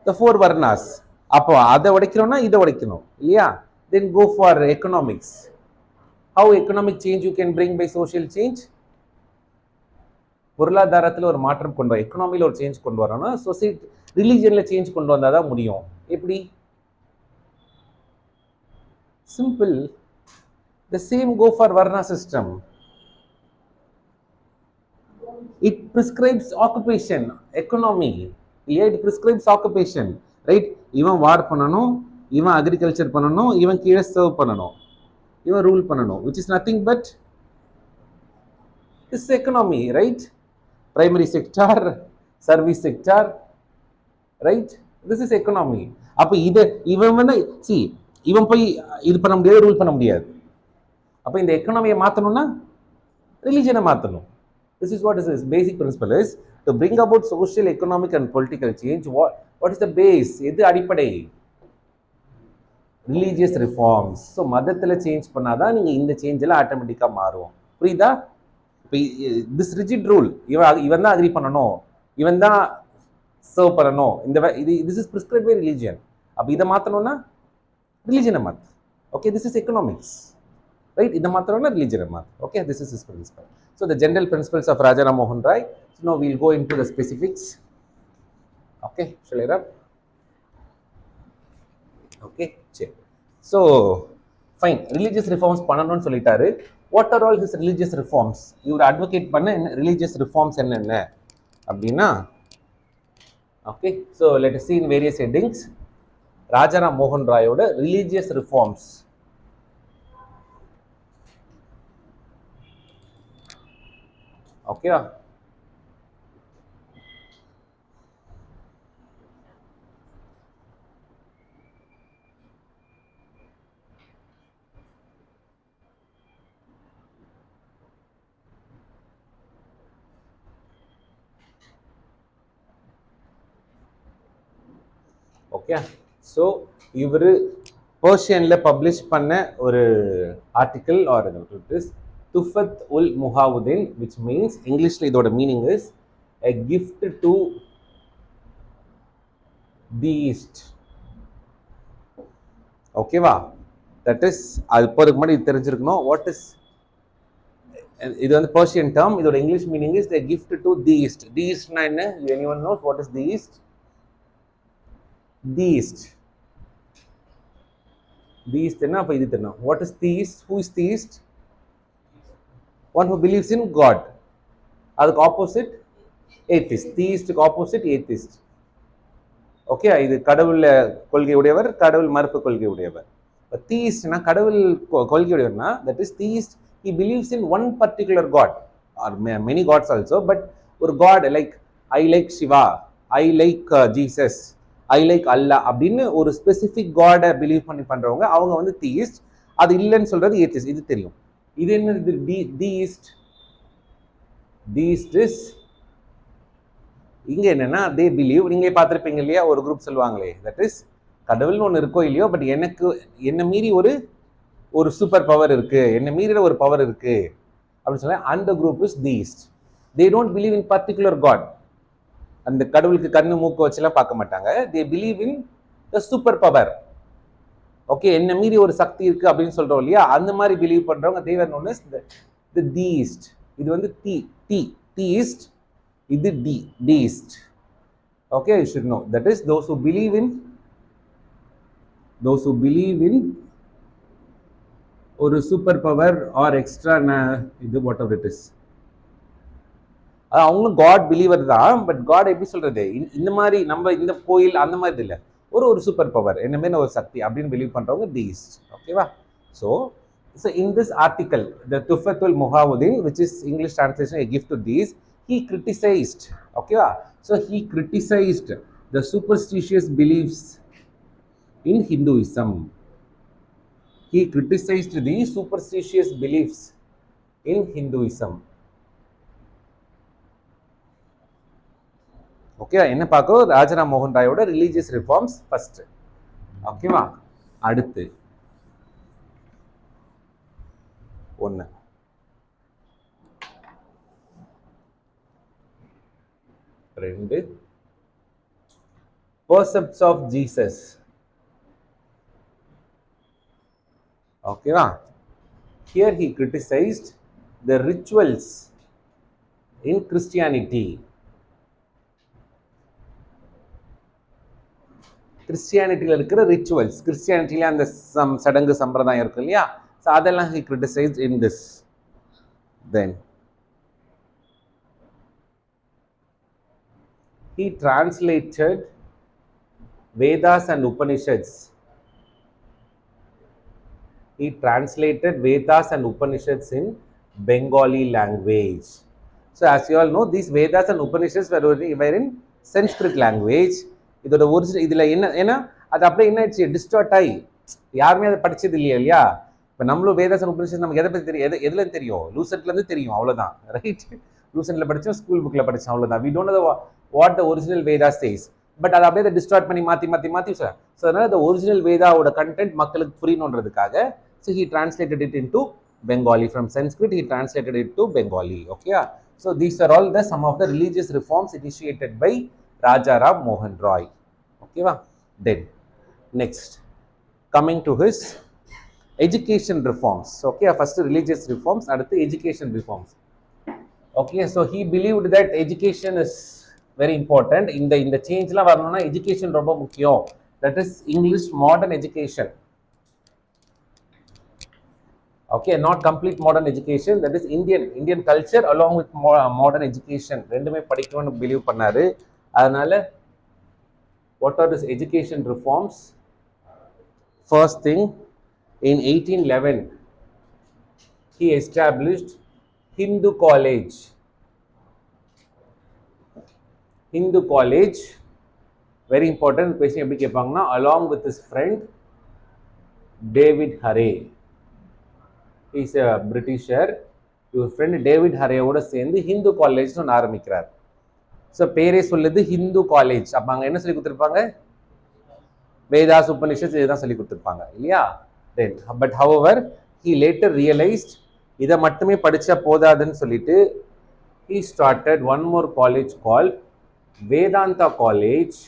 the 4 varnas. அப்போ அதை உடைக்கணும்னா இதை உடைக்கணும் இல்லையா? Then go for economics. How economic change you can bring by social change? பொருளாதாரத்தில் ஒரு மாற்றம் கொண்டு வர, எக்கனாமியில் ஒரு சேஞ்ச் கொண்டு வரணும்னா சொசைட்டி ரிலீஜியனில் சேஞ்ச் கொண்டு வந்தால் தான் முடியும். எப்படி? Simple. The same go for Varna system. It prescribes occupation, economy. Yeah, it prescribes occupation, right? இவன் வார் பண்ணணும், இவன் அக்ரிகல்ச்சர் பண்ணணும், இவன் கீழே சர்வ் பண்ணணும், இவன் ரூல் பண்ணணும், which is nothing but this economy, right? Primary sector, service sector, right? This is economy. அப்போ இவன் வந்து இவன் போய் இது பண்ண முடியாது, ரூல் பண்ண முடியாது. அப்போ இந்த எக்கனாமியை மாற்றணும்னா ரிலீஜனை மாற்றணும். This is what is his basic principle is to bring about social, economic and political change. What is the base? எது அடிப்படை? Religious reforms. ஸோ மதத்தில் சேஞ்ச் பண்ணாதான் நீங்கள் இந்த சேஞ்செல்லாம் ஆட்டோமேட்டிக்காக மாறும். புரியுதா? இப்போ திஸ் ரிஜிட் ரூல் இவன் தான் அக்ரி பண்ணணும், இவன் தான் சர்வ் பண்ணணும், இது this is prescribe by religion. அப்போ இதை மாற்றணும்னா ரிலீஜனை மாற்று. Okay, this is economics, right? இதை மாற்றணும்னா ரிலீஜனை மாற்று. Okay, this is is principle. So the general principles of Rajaram மோகன் Roy. So no will go into the specifics. Okay, சொல்லிடுறா. ஓகே, சரி. ஸோ ஃபைன், ரிலீஜியஸ் ரிஃபார்ம்ஸ் பண்ணணும்னு சொல்லிட்டாரு. What are all his religious reforms? இவர் அட்வொகேட் பண்ண என்ன religious reforms என்னென்ன அப்படின்னா, okay, so let us see in various headings. Rajaram மோகன் ராயோட ரிலீஜியஸ் ரிஃபார்ம்ஸ். ஓகேவா? ஓகே, ஸோ இவர் பர்ஷியனில் பப்ளிஷ் பண்ண ஒரு article or Tuhfat ul Muwahhidin, which means இங்கிலீஷில் இதோட meaning is a gift to the east. ஓகேவா? தட் இஸ், அது போறதுக்கு முன்னாடி இது தெரிஞ்சிருக்கணும். வாட் இஸ் இது வந்து பர்ஷியன் டேர்ம், இதோட English meaning is a gift to the east. The ஈஸ்ட்னா என்ன? Anyone knows what is the east? Theist. Theist என்ன? அப்ப இது தெரியும். What is theist? Who is theist? One who believes in God. அதுக்கு ஆப்போசிட் atheist. theistக்கு opposite atheist. Okay, இது கடவுள் கொள்கை உடையவர், கடவுள் மறுப்பு கொள்கை உடையவர். theistனா கடவுள் கொள்கை உடையவர்னா, that is theist, he believes in one particular God or many gods also, but ஒரு God like I like Shiva, I like Jesus, I like Allah அப்படின்னு ஒரு ஸ்பெசிஃபிக் காடை பிலீவ் பண்ணி பண்றவங்க அவங்க வந்து தீயிஸ்ட். அது இல்லைன்னு சொல்றது ஏத்திஸ்ட். இது தெரியும். இது என்ன? தீயிஸ்ட். தீயிஸ்ட் இஸ் இங்க என்னன்னா தே பிலீவ். நீங்க பார்த்துருப்பீங்க இல்லையா, ஒரு குரூப் சொல்லுவாங்களே, தட் இஸ் கடவுள்னு ஒன்று இருக்கோ இல்லையோ, பட் எனக்கு என்ன மீறி ஒரு சூப்பர் பவர் இருக்கு, என்ன மீறின ஒரு பவர் இருக்கு அப்படின்னு சொல்ல, அந்த group is theist. They don't believe in particular god. அந்த கடவுளுக்கு கண்ணு மூக்கு வச்சுலாம் பார்க்க மாட்டாங்க. They believe in the super power. Okay, என்ன மீறி ஒரு சக்தி இருக்கு அப்படின்னு சொல்றோம் இல்லையா, அந்த மாதிரி பிலீவ் பண்றவங்க they were known as the deist. இது வந்து theist, இது deist. Okay, you should know that is those who believe in ஒரு சூப்பர் பவர் ஆர் எக்ஸ்ட்ரா இது வாட் எவர் இட் இஸ். அவங்களும் காட் பிலீவர் தான், பட் காட் எப்படி சொல்றது, இந்த மாதிரி நம்ம இந்த கோயில் அந்த மாதிரி இல்லை, ஒரு சூப்பர் பவர் என்ன மாதிரி ஒரு சக்தி அப்படின்னு பிலீவ் பண்றவங்க தீஸ்ட். ஓகேவா? So in this article the Tuhfatul Muwahhidin, which is English translation, a gift to theists, he criticized. ஓகேவா? So he criticized the superstitious beliefs in Hinduism. He criticized the superstitious beliefs in Hinduism. Okay, என்ன பார்க்கணும்? ராஜாராம் மோகன் ராயோட religious reforms first. ஓகேவா? அடுத்து 1 2 percepts of Jesus. ஓகேவா? Here he criticized the rituals in Christianity. கிறிஸ்டியானிட்டியில் இருக்கிற rituals, கிறிஸ்டியானிட்டியில் அந்த சடங்கு சம்பிரதாயம் இருக்கு இல்லையா, ஸோ அதெல்லாம் he criticized in this. Then he translated Vedas and Upanishads. He translated Vedas and Upanishads in Bengali language. So as you all know, these Vedas and Upanishads were in Sanskrit language. இதோட original இதில் என்ன, ஏன்னா அது அப்படியே என்ன ஆயிடுச்சு, distort ஆகி யாருமே அதை படிச்சது இல்லையா. இப்போ நம்மளும் வேதாஸ் அண்ட் உபனிஷத் நமக்கு எதை பற்றி தெரியும், எதுலேருந்து தெரியும், லூசட்லேருந்து தெரியும், அவ்வளோதான், ரைட்? டியூஷனில் படித்தோம், ஸ்கூல் புக்கில் படித்தோம், அவ்வளோதான். We don't know what the original Veda says. But அதை அப்படியே டிஸ்டார்ட் பண்ணி மாற்றி சார். ஸோ அதனால் இந்த ஒரிஜினல் வேதாவோட கண்டென்ட் மக்களுக்கு புரியணுன்றதுக்காக so he translated it into Bengali. From Sanskrit he translated it to Bengali. Okay, so these are all the some of the religious reforms initiated by Raja Ram Mohan Roy. Okay va. Then next, coming to his education reforms. Okay, first religious reforms, அடுத்து education reforms. Okay, so he believed that education is very important. இந்த சேஞ்ச்லாம் வரணும்னா education ரொம்ப முக்கியம். That is English modern education. Okay, not complete modern education, that is Indian culture along with modern education ரெண்டுமே படிக்கணும்னு believe பண்ணாரு. அதனால what are his education reforms? First thing, in 1811 he established Hindu College. Hindu College, very important question எப்படி கேட்பாங்கன்னா, along with his friend David Harey. He is a Britisher. இவர் friend David ஹரேவோட சேர்ந்து ஹிந்து காலேஜ்னு ஒன்று ஆரம்பிக்கிறார். So பேரே சொல்லுது Hindu college. அப்போ அங்கே என்ன சொல்லி கொடுத்துருப்பாங்க? வேதாஸ், உபனிஷத் இதுதான் சொல்லி கொடுத்துருப்பாங்க இல்லையா? Then but however he later realised இதை மட்டுமே படித்தா போதாதுன்னு சொல்லிட்டு he started one more college called Vedanta College,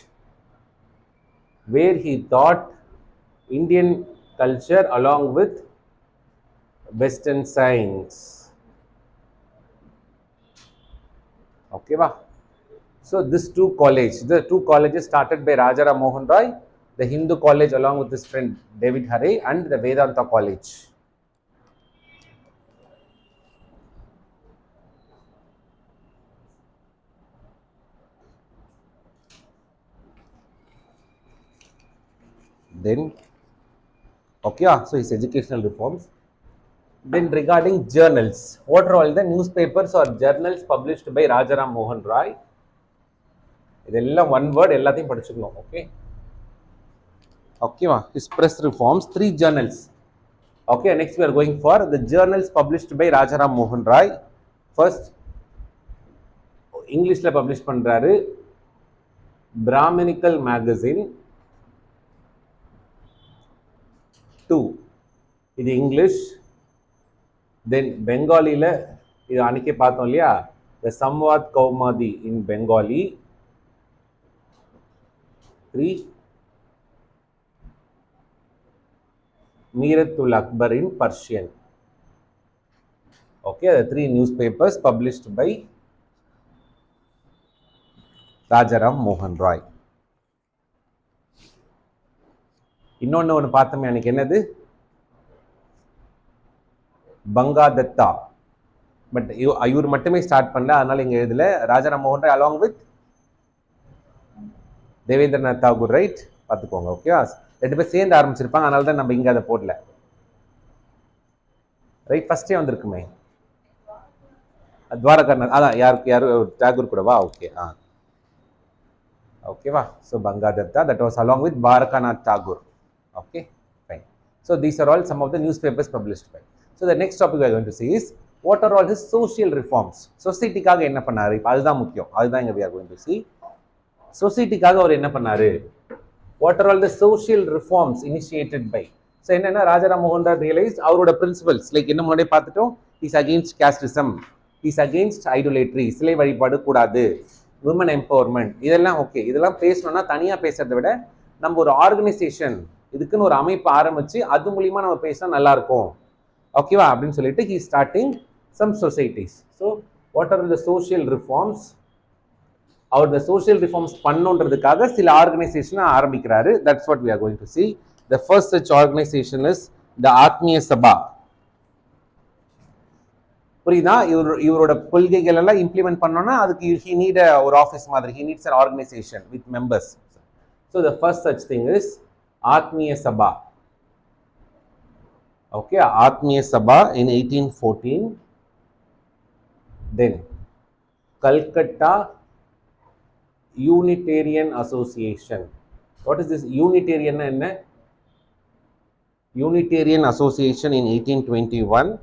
where he taught Indian culture along with Western science. Okay va. So this the two colleges started by Raja Ram Mohan Roy, the Hindu College along with his friend David Harey, and the Vedanta College. Then okay, so his educational reforms. Then regarding journals, what are all the newspapers or journals published by Raja Ram Mohan Roy? இதெல்லாம் one word, எல்லாத்தையும் படிச்சுக்கணும். Okay, okay va. His press reforms, 3 journals. Okay, next we are going for the journals published by Raja Ram Mohan Roy. First, Englishல publish பண்றாரு Brahminical magazine. 2, இது English. தென் பெங்காலியில் இது அன்னைக்கே பார்த்தோம் இல்லையா, த சம்வாத் கௌமாதி இன் பெங்காலி. 3, மீரத்துல் அக்பர் இன் Persian. Okay, the 3 newspapers published by Raja Ram Mohan Roy. இன்னொன்று பார்த்தோமே அன்னைக்கு, என்னது? பங்காதத்தா. பட் இவர் மட்டுமே ஸ்டார்ட் பண்ணல, அதனால இங்க எழுதல. ராஜாராம் மோகன் Roy along with Debendranath Tagore, right? பார்த்துக்கோங்க. ஓகே, 2 பேர் சேர்ந்து ஆரம்பிச்சிருப்பாங்க, அதனால தான் நம்ம இங்க அதை போடல. ரைட், ஃபர்ஸ்டே வந்திருக்குமே துவாரகநாத். அதான் யாரு தாகூர் கூடவா? ஓகே, ஓகேவா. So Bangadoot, that was along with Dwarkanath Tagore. Okay, fine. So these are all some of the newspapers published by. So the next topic we are going to see is what are all his social reforms. Society-க்காக என்ன பண்ணாரு? இப்போ அதுதான் முக்கியம். அதுதான் இங்க we are going to see. Society-க்காக அவர் என்ன பண்ணாரு? What are all the social reforms initiated by? So என்னன்னா, ராஜாராம் மோகன் ராய் realized அவரோட principles, like என்ன முன்னாடியே பார்த்துட்டோம், is against casteism, is against idolatry, சிலை வழிபாடு கூடாது, women empowerment, இதெல்லாம் ஓகே. இதெல்லாம் பேசணும்னா தனியா பேசுறதை விட நம்ம ஒரு ஆர்கனைசேஷன், இதுக்குன்னு ஒரு அமைப்பு ஆரம்பிச்சு அது மூலியமா நம்ம பேசினா நல்லா இருக்கும், ஓகேவா அப்படின்னு சொல்லிட்டு he starting some societies. So what are the social reforms? Our the social reforms பண்ணணுன்றதுக்காக சில ஆர்கனைசேஷனை ஆரம்பிக்கிறாரு. That's what we are going to see. The first such organization is the ஆத்மீய சபா. புரியுதா? இவரோட கொள்கைகள் எல்லாம் இம்ப்ளிமெண்ட் பண்ணோம்னா அதுக்கு he need ஒரு ஆஃபீஸ் மாதிரி, he needs an organization with members. So the first such thing is Atmiya Sabha. Okay, Atmiya Sabha in 1814. Then Calcutta Unitarian Association. What is this Unitarian? Unitarian Association in 1821.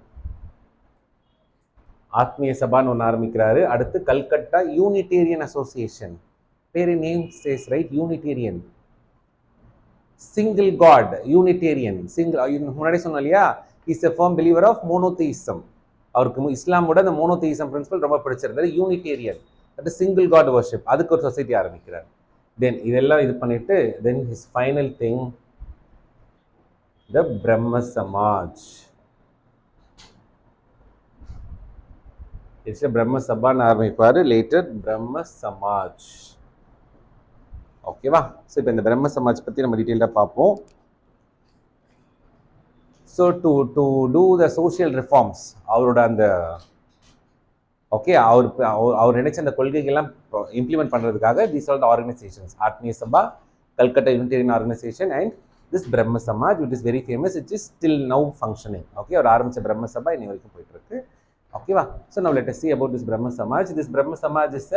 Atmiya சபான்னு ஒன்று ஆரம்பிக்கிறாரு. அடுத்து Calcutta Unitarian Association. பேரு name says right, Unitarian, single god, Unitarian, முன்னாடி சொன்னோம் இல்லையா, is a firm believer of monotheism. அவருக்கு இஸ்லாமோட அந்த மோனோதீசம் பிரின்சிபல் ரொம்ப பிடிச்சிருந்தாரு. Unitarian, that is single god worship. அதுக்கு ஒரு சொசைட்டி ஆரம்பிக்கிறார். தென் இதெல்லாம் இது பண்ணிட்டு then his final thing the Brahmo Samaj. பிரம்ம சபான்னு ஆரம்பிப்பாரு, லேட்டர் பிரம்ம சமாஜ். ஓகேவா? ஸோ இப்போ இந்த பிரம்ம சமாஜ் பற்றி நம்ம டீட்டெயிலாக பார்ப்போம். So to do the social reforms, அவரோட அந்த ஓகே அவர் நினைச்ச அந்த கொள்கைகள்லாம் இம்ப்ளிமெண்ட் பண்ணுறதுக்காக these are the organisations, Atmiya Sabha, Calcutta Unitarian organisation and this Brahmo Samaj, which is very famous. It is still now functioning. Okay, அவர் ஆரம்பித்த பிரம்ம சபா இன்னி வரைக்கும் போயிட்டு இருக்கு. ஓகேவா? ஸோ நம்ம let us see about this Brahmo Samaj. This Brahmo Samaj is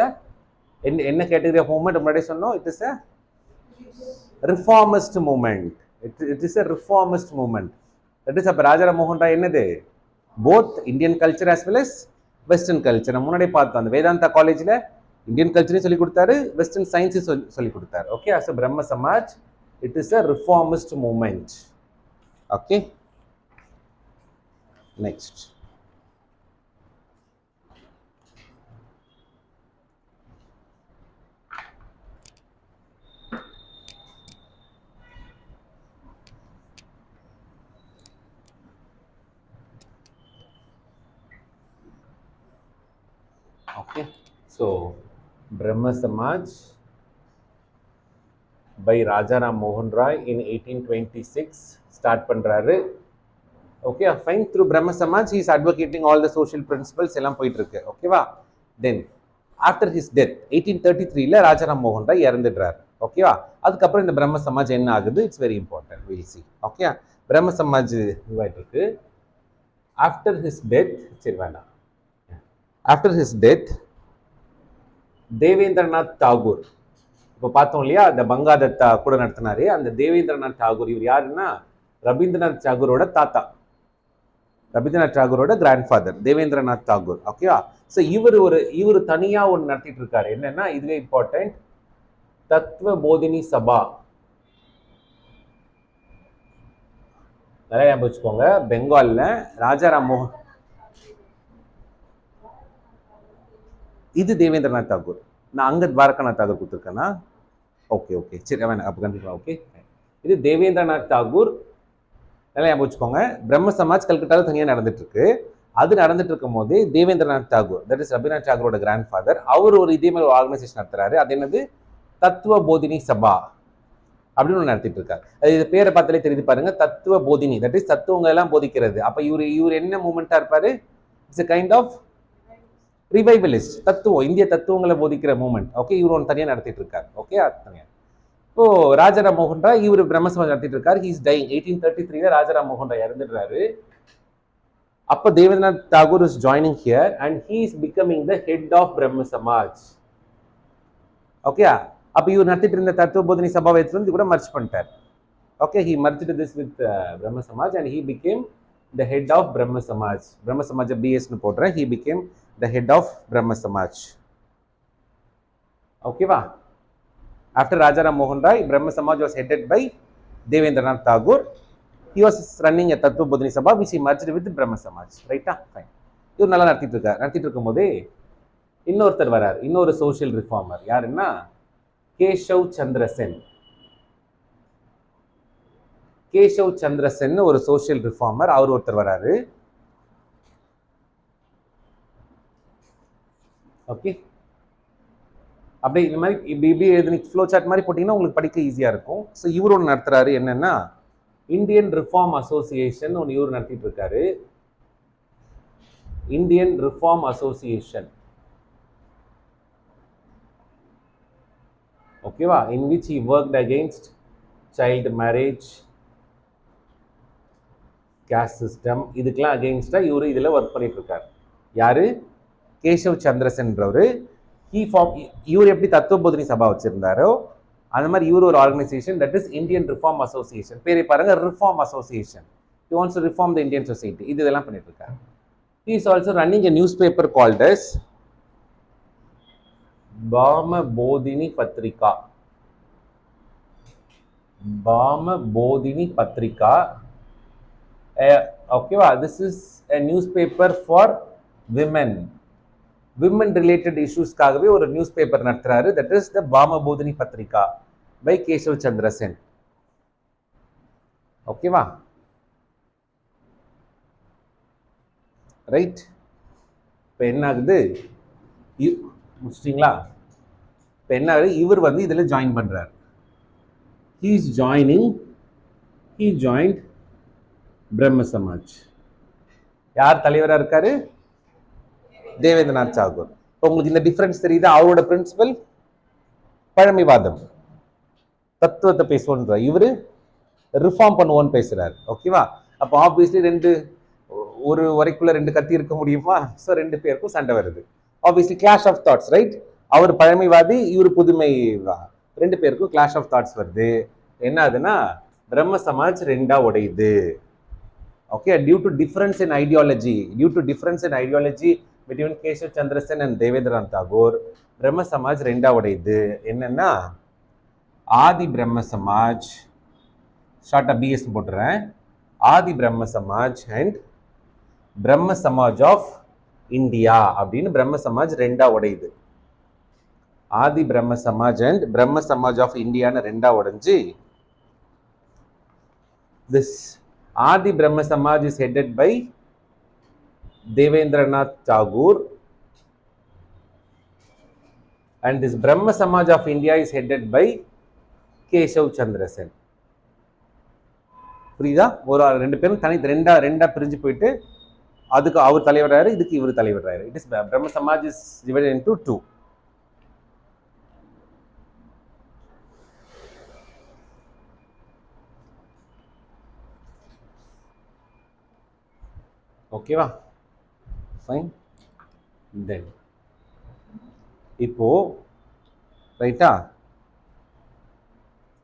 என்ன கேட்டகரி ஆஃப் மூவ்மெண்ட் முன்னாடியே சொன்னோம். It is a reformist movement. It is a reformist movement. That is அப்போ ராஜாராம் மோகன் ராய் என்னது, both Indian culture as well as western culture. நம்ம முன்னாடி பார்த்தோம், அந்த வேதாந்தா காலேஜில் இந்தியன் கல்ச்சரையும் சொல்லிக் கொடுத்தாரு, வெஸ்டர்ன் சயின்ஸையும் சொல்லிக் கொடுத்தாரு. ஓகே, அஸ் அ பிரம்ம Samaj it is a reformist movement. Okay, next okay, so Brahma Samaj by Rajaram Mohan Roy in 1826 start பண்றாரு. Okay fine. த்ரூ பிரம்ம Samaj he is advocating all the social principles எல்லாம் போயிட்டு இருக்கு. ஓகேவா? Then after his death 1833ல ராஜாராம் மோகன் ராய் இறந்துடுறாரு. ஓகேவா? அதுக்கப்புறம் இந்த பிரம்ம சமாஜ் என்ன ஆகுது, it's very important, will see. Okay, Brahmo Samaj இதுவாயிட்டு இருக்கு. ஆஃப்டர் ஹிஸ் டெத், சரி வேண்டாம், after his death Debendranath Tagore, இப்போ பார்த்தோம் இல்லையா, அந்த பங்காதத்தா கூட நடத்தினாரு, அந்த தேவேந்திரநாத் தாகூர் இவர் யாருன்னா ரவீந்திரநாத் தாகூரோட தாத்தா, ரவீந்திரநாத் தாகூரோட கிராண்ட் ஃபாதர் தேவேந்திரநாத் தாகூர். ஓகேவா? ஸோ இவர் தனியா ஒன்று நடத்திட்டு இருக்காரு. என்னன்னா இதுவே இம்பார்ட்டன்ட், தத்துவ போதினி சபா. நிறைய ஞாபகம் வச்சுக்கோங்க, பெங்கால்ல ராஜாராம் மோகன், இது தேவேந்திரநாத் தாகூர். நான் அங்கே துவாரகாநாத் தாகூர் கொடுத்துருக்கேன்னா ஓகே ஓகே சரி வேணாம், அப்போ கண்டிப்பாக ஓகே. இது தேவேந்திரநாத் தாகூர். நல்லா ஞாபகம் வச்சுக்கோங்க, பிரம்ம சமாஜ் கல்கட்டாவில் தனியாக நடந்துட்டு இருக்கு. அது நடந்துட்டு இருக்கும் போது தேவேந்திரநாத் தாகூர், தட் இஸ் ரவீந்திரநாத் தாகூரோட கிராண்ட் ஃபாதர், அவர் ஒரு இதே மாதிரி ஒரு ஆர்கனைசேஷன் நடத்துறாரு. அது என்னது, தத்துவ போதினி சபா அப்படின்னு ஒன்று நடத்திட்டு இருக்காரு. அது இது பேரை பார்த்தாலே தெரியுது பாருங்க, தத்துவ போதினி, தட் இஸ் தத்துவங்கள் எல்லாம் போதிக்கிறது. அப்போ இவர் என்ன மூமெண்டா இருப்பாரு, it's a kind of revivalist, தத்துவம், இந்திய தத்துவங்களை போதிக்கிற மூமெண்ட். ஓகே, இவர் ஒன்று தனியாக நடத்திட்டு இருக்காரு. ஓகே, தனியாக. இப்போ ராஜாராம் மோகன் ராய் இவர் பிரம்ம சமாஜ் நடத்திட்டு இருக்காரு. ஹி இஸ் டைங் 1833ல ராஜாராம் மோகன் ராய் இறந்துடுறாரு. அப்போ Debendranath Tagore is joining here and he is becoming the head of Brahmo Samaj. Okay, அப்போ இவர் நடத்திட்டு இருந்த தத்துவ போதினி சபாவை எடுத்து கூட மர்ச் பண்ணிட்டார். Okay, he merged this with Brahmo Samaj and he became the head of Brahmo Samaj. Brahmo Samaj பிஎஸ்னு போடுறேன். He became the head of Brahma Samaj. Okay va? After Rajaram Mohan Roy, Brahma Samaj was headed by Devendranath Tagore. He was running a Tattva Bodhini Sabha which he merged with Brahma Samaj. Right? Fine. இவர் நல்லா நடத்திட்டு இருக்கும் போதே இன்னொருத்தர் வரார், இன்னொரு social reformer. யாருன்னா கேஷவ் சந்திர சென். கேஷவ் சந்திர சென் ஒரு சோஷியல் ரிஃபார்மர், அவர் ஒருத்தர் வராரு. ஓகே, அப்படியே இந்த மாதிரி இப்படி எழுதி ஃப்ளோ சார்ட் மாதிரி போட்டிங்கன்னா உங்களுக்கு படிக்க ஈஸியாக இருக்கும். ஸோ இவர் ஒன்று நடத்துறாரு, என்னன்னா இந்தியன் ரிஃபார்ம் அசோசியேஷன் ஒன்று இவர் நடத்திட்டு இருக்காரு. இந்தியன் ரிஃபார்ம் அசோசியேஷன், ஓகேவா, in which he worked against child marriage, caste system, இதுக்கெல்லாம் அகெயின்ஸ்டாக இவர் இதில் ஒர்க் பண்ணிட்டு இருக்காரு. யாரு, கேஷவ் சந்திரசென்றவர். இவர் எப்படி தத்துவ போதினி சபா வச்சிருந்தாரோ அந்த மாதிரி இவர் ஒரு organisation, that is Indian reform association. பேரை பாருங்க, reform association. He wants to reform the Indian society. இதெல்லாம் பண்ணிட்டு இருக்காரு. He is also running a newspaper called as Bama Bodhini Patrika. Bama Bodhini Patrika. Okay, this is a newspaper for women. Women related issues-காகவே ஒரு newspaper நடத்துறாரு. That is the Bama Bodhini Patrika by Keshav Chandra Sen. ஓகேவா? Right. இப்போ என்ன ஆகுது? முடிச்சிட்டிங்களா? இப்போ என்ன ஆகுது? இவர் வந்து இதில் ஜாயின் பண்ணுறார். He joined பிரம்ம சமாஜ். யார் தலைவராக இருக்காரு? தேவேந்திரநாத் தாகூர். இப்போ உங்களுக்கு இந்த டிஃபரன்ஸ் தெரியுது. அவரோட பிரின்சிபல் பழமைவாதம், தத்துவத்தை பேசுவோன்ற, இவரு ரிஃபார்ம் பண்ணுவோன்னு பேசுறாரு. ஓகேவா? அப்போ ஆப்வியஸ்லி ஒரு வரைக்குள்ள ரெண்டு கத்தி இருக்க முடியுமா? ஸோ ரெண்டு பேருக்கும் சண்டை வருது. Obviously clash of thoughts, right? அவர் பழமைவாதி, இவர் புதுமை, ரெண்டு பேருக்கும் கிளாஷ் ஆஃப் தாட்ஸ் வருது. என்ன ஆகுதுன்னா பிரம்ம சமாஜ் ரெண்டா உடையுது. Okay, due to difference in ideology between Keshav Chandra Sen and Debendranath Tagore, Brahmo Samaj ரெண்டா உடையுது. என்னன்னா ஆதி பிரம்ம சமாஜ், ஷார்ட்டா பிஎஸ் போட்டுறேன், ஆதி பிரம்ம சமாஜ் அண்ட் பிரம்ம சமாஜ் ஆஃப் இந்தியா அப்படின்னு பிரம்ம சமாஜ் ரெண்டா உடையுது. ஆதி பிரம்ம சமாஜ் அண்ட் பிரம்ம சமாஜ் ஆஃப் இந்தியான்னு ரெண்டா உடைஞ்சு, this Adi Brahmo Samaj is headed by Debendranath Tagore and this Brahma Samaj of India is headed by Keshav Chandra Sen. புரியுதா? ஒரு ரெண்டு பேரும் தனி ரெண்டா பிரிஞ்சு போயிட்டு அதுக்கு அவர் தலைவராரு, இதுக்கு இவர் தலைவராரு. It is Brahmo Samaj is divided into two. ஓகேவா? ஃபைன். தென் இப்போ ரைட்டா,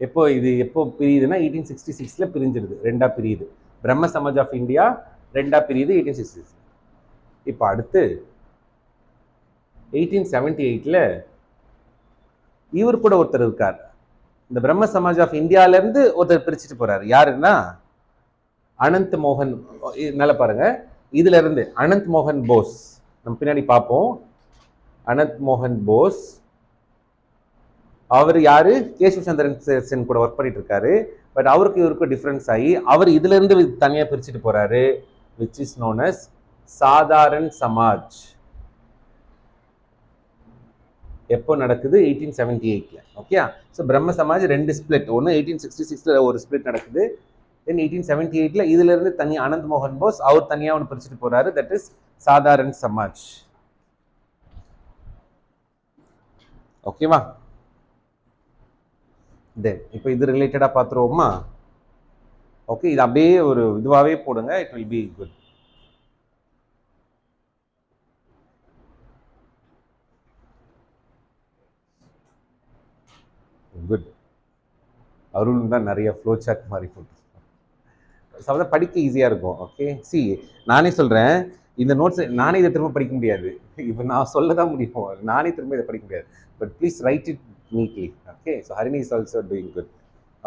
எப்போ பிரியுதுன்னா 1866 பிரிஞ்சிருது, ரெண்டா பிரியுது. பிரம்ம சமாஜ் ஆஃப் இந்தியா ரெண்டா பிரியுது 1866. இப்போ அடுத்து 1878 இவர் கூட ஒருத்தர் இருக்கார். இந்த பிரம்ம சமாஜ் ஆஃப் இந்தியால இருந்து ஒருத்தர் பிரிச்சுட்டு போறாரு. யாருன்னா அனந்த் மோகன். நல்லா பாருங்க, இதுல இருந்து அனந்த் மோகன் போஸ், நம்ம பின்னாடி பார்ப்போம். அனந்த் மோகன் போஸ் அவர் யாரு? கேசவ சந்திரன் சென் கூட ஒர்க் பண்ணிட்டு இருக்காரு. பட் அவருக்கு இவருக்கு டிஃபரன்ஸ் ஆகி அவர் இதுல இருந்து தனியா பிரிச்சுட்டு போறாரு, which is known as Sadharan Samaj. எப்போ நடக்குது? 1878. ஓகே, ஸோ பிரம்ம சமாஜ் ரெண்டு ஸ்பிளிட். ஒன்று 1866 ஒரு ஸ்பிளிட் நடக்குது. தென் 1878 இதுல இருந்து தனியா அனந்த் மோகன் போஸ் அவர் தனியா ஒன்று பிரிச்சுட்டு போறாரு. That is Sadharan Samaj. ஓகேவா? தென் இப்போ இது ரிலேட்டடா பார்த்துருவோமா? ஓகே, இது அப்படியே ஒரு இதுவாகவே போடுங்க. It will be good. Good. Arul தான் நிறைய ஃப்ளோ சார்ட் மாதிரி போட்டு சமயம் படிக்க ஈஸியாக இருக்கும். ஓகே, சி நானே சொல்கிறேன், இந்த நோட்ஸ் நானே இதை திரும்ப படிக்க முடியாது. இப்போ நான் சொல்ல தான் முடியும், நானே திரும்ப இதை படிக்க முடியாது. But please write it neatly. Okay, so Harini is also doing good.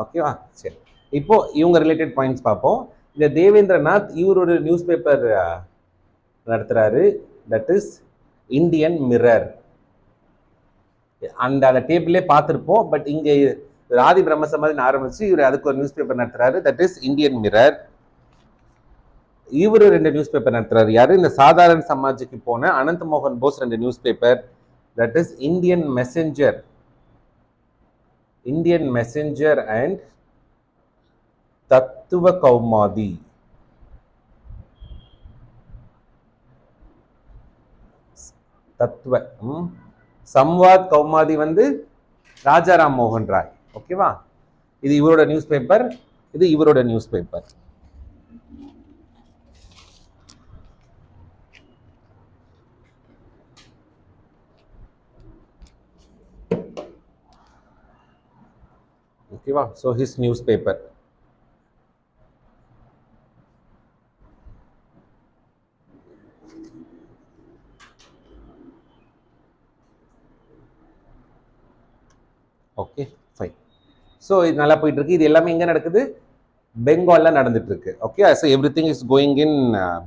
ஓகேவா? சரி, இப்போ இவங்க ரிலேட்டட் பாயிண்ட்ஸ் பார்ப்போம். இந்த தேவேந்திரநாத் இவர் ஒரு நியூஸ் பேப்பர் நடத்துகிறாரு. That is Indian Mirror. அந்த டேபிளே பார்த்துருப்போம். பட் இங்கே ஆதி பிரம்ம சமாஜ்னு ஆரம்பிச்சு இவர் அதுக்கு ஒரு நியூஸ் பேப்பர் நடத்துறாரு. That is Indian Mirror. இவரு ரெண்டு நியூஸ் பேப்பர் நடத்துறாரு. யாரு? இந்த சாதாரண சமாஜுக்கு போன அனந்த் மோகன் போஸ் ரெண்டு news paper. That is Indian messenger and தத்துவ கௌமாதி. சம்வாத் கௌமாதி வந்து ராஜாராம் மோகன் ராய். ஓகேவா? இது இவரோட நியூஸ் பேப்பர், இது இவரோட நியூஸ் பேப்பர். ஓகேவா? So his news paper. Okay fine. So இது நல்லா போயிட்டு இருக்கு. இது எல்லாமே எங்கே நடக்குது? பெங்காலில் நடந்துட்டு இருக்கு. Okay, so everything is going in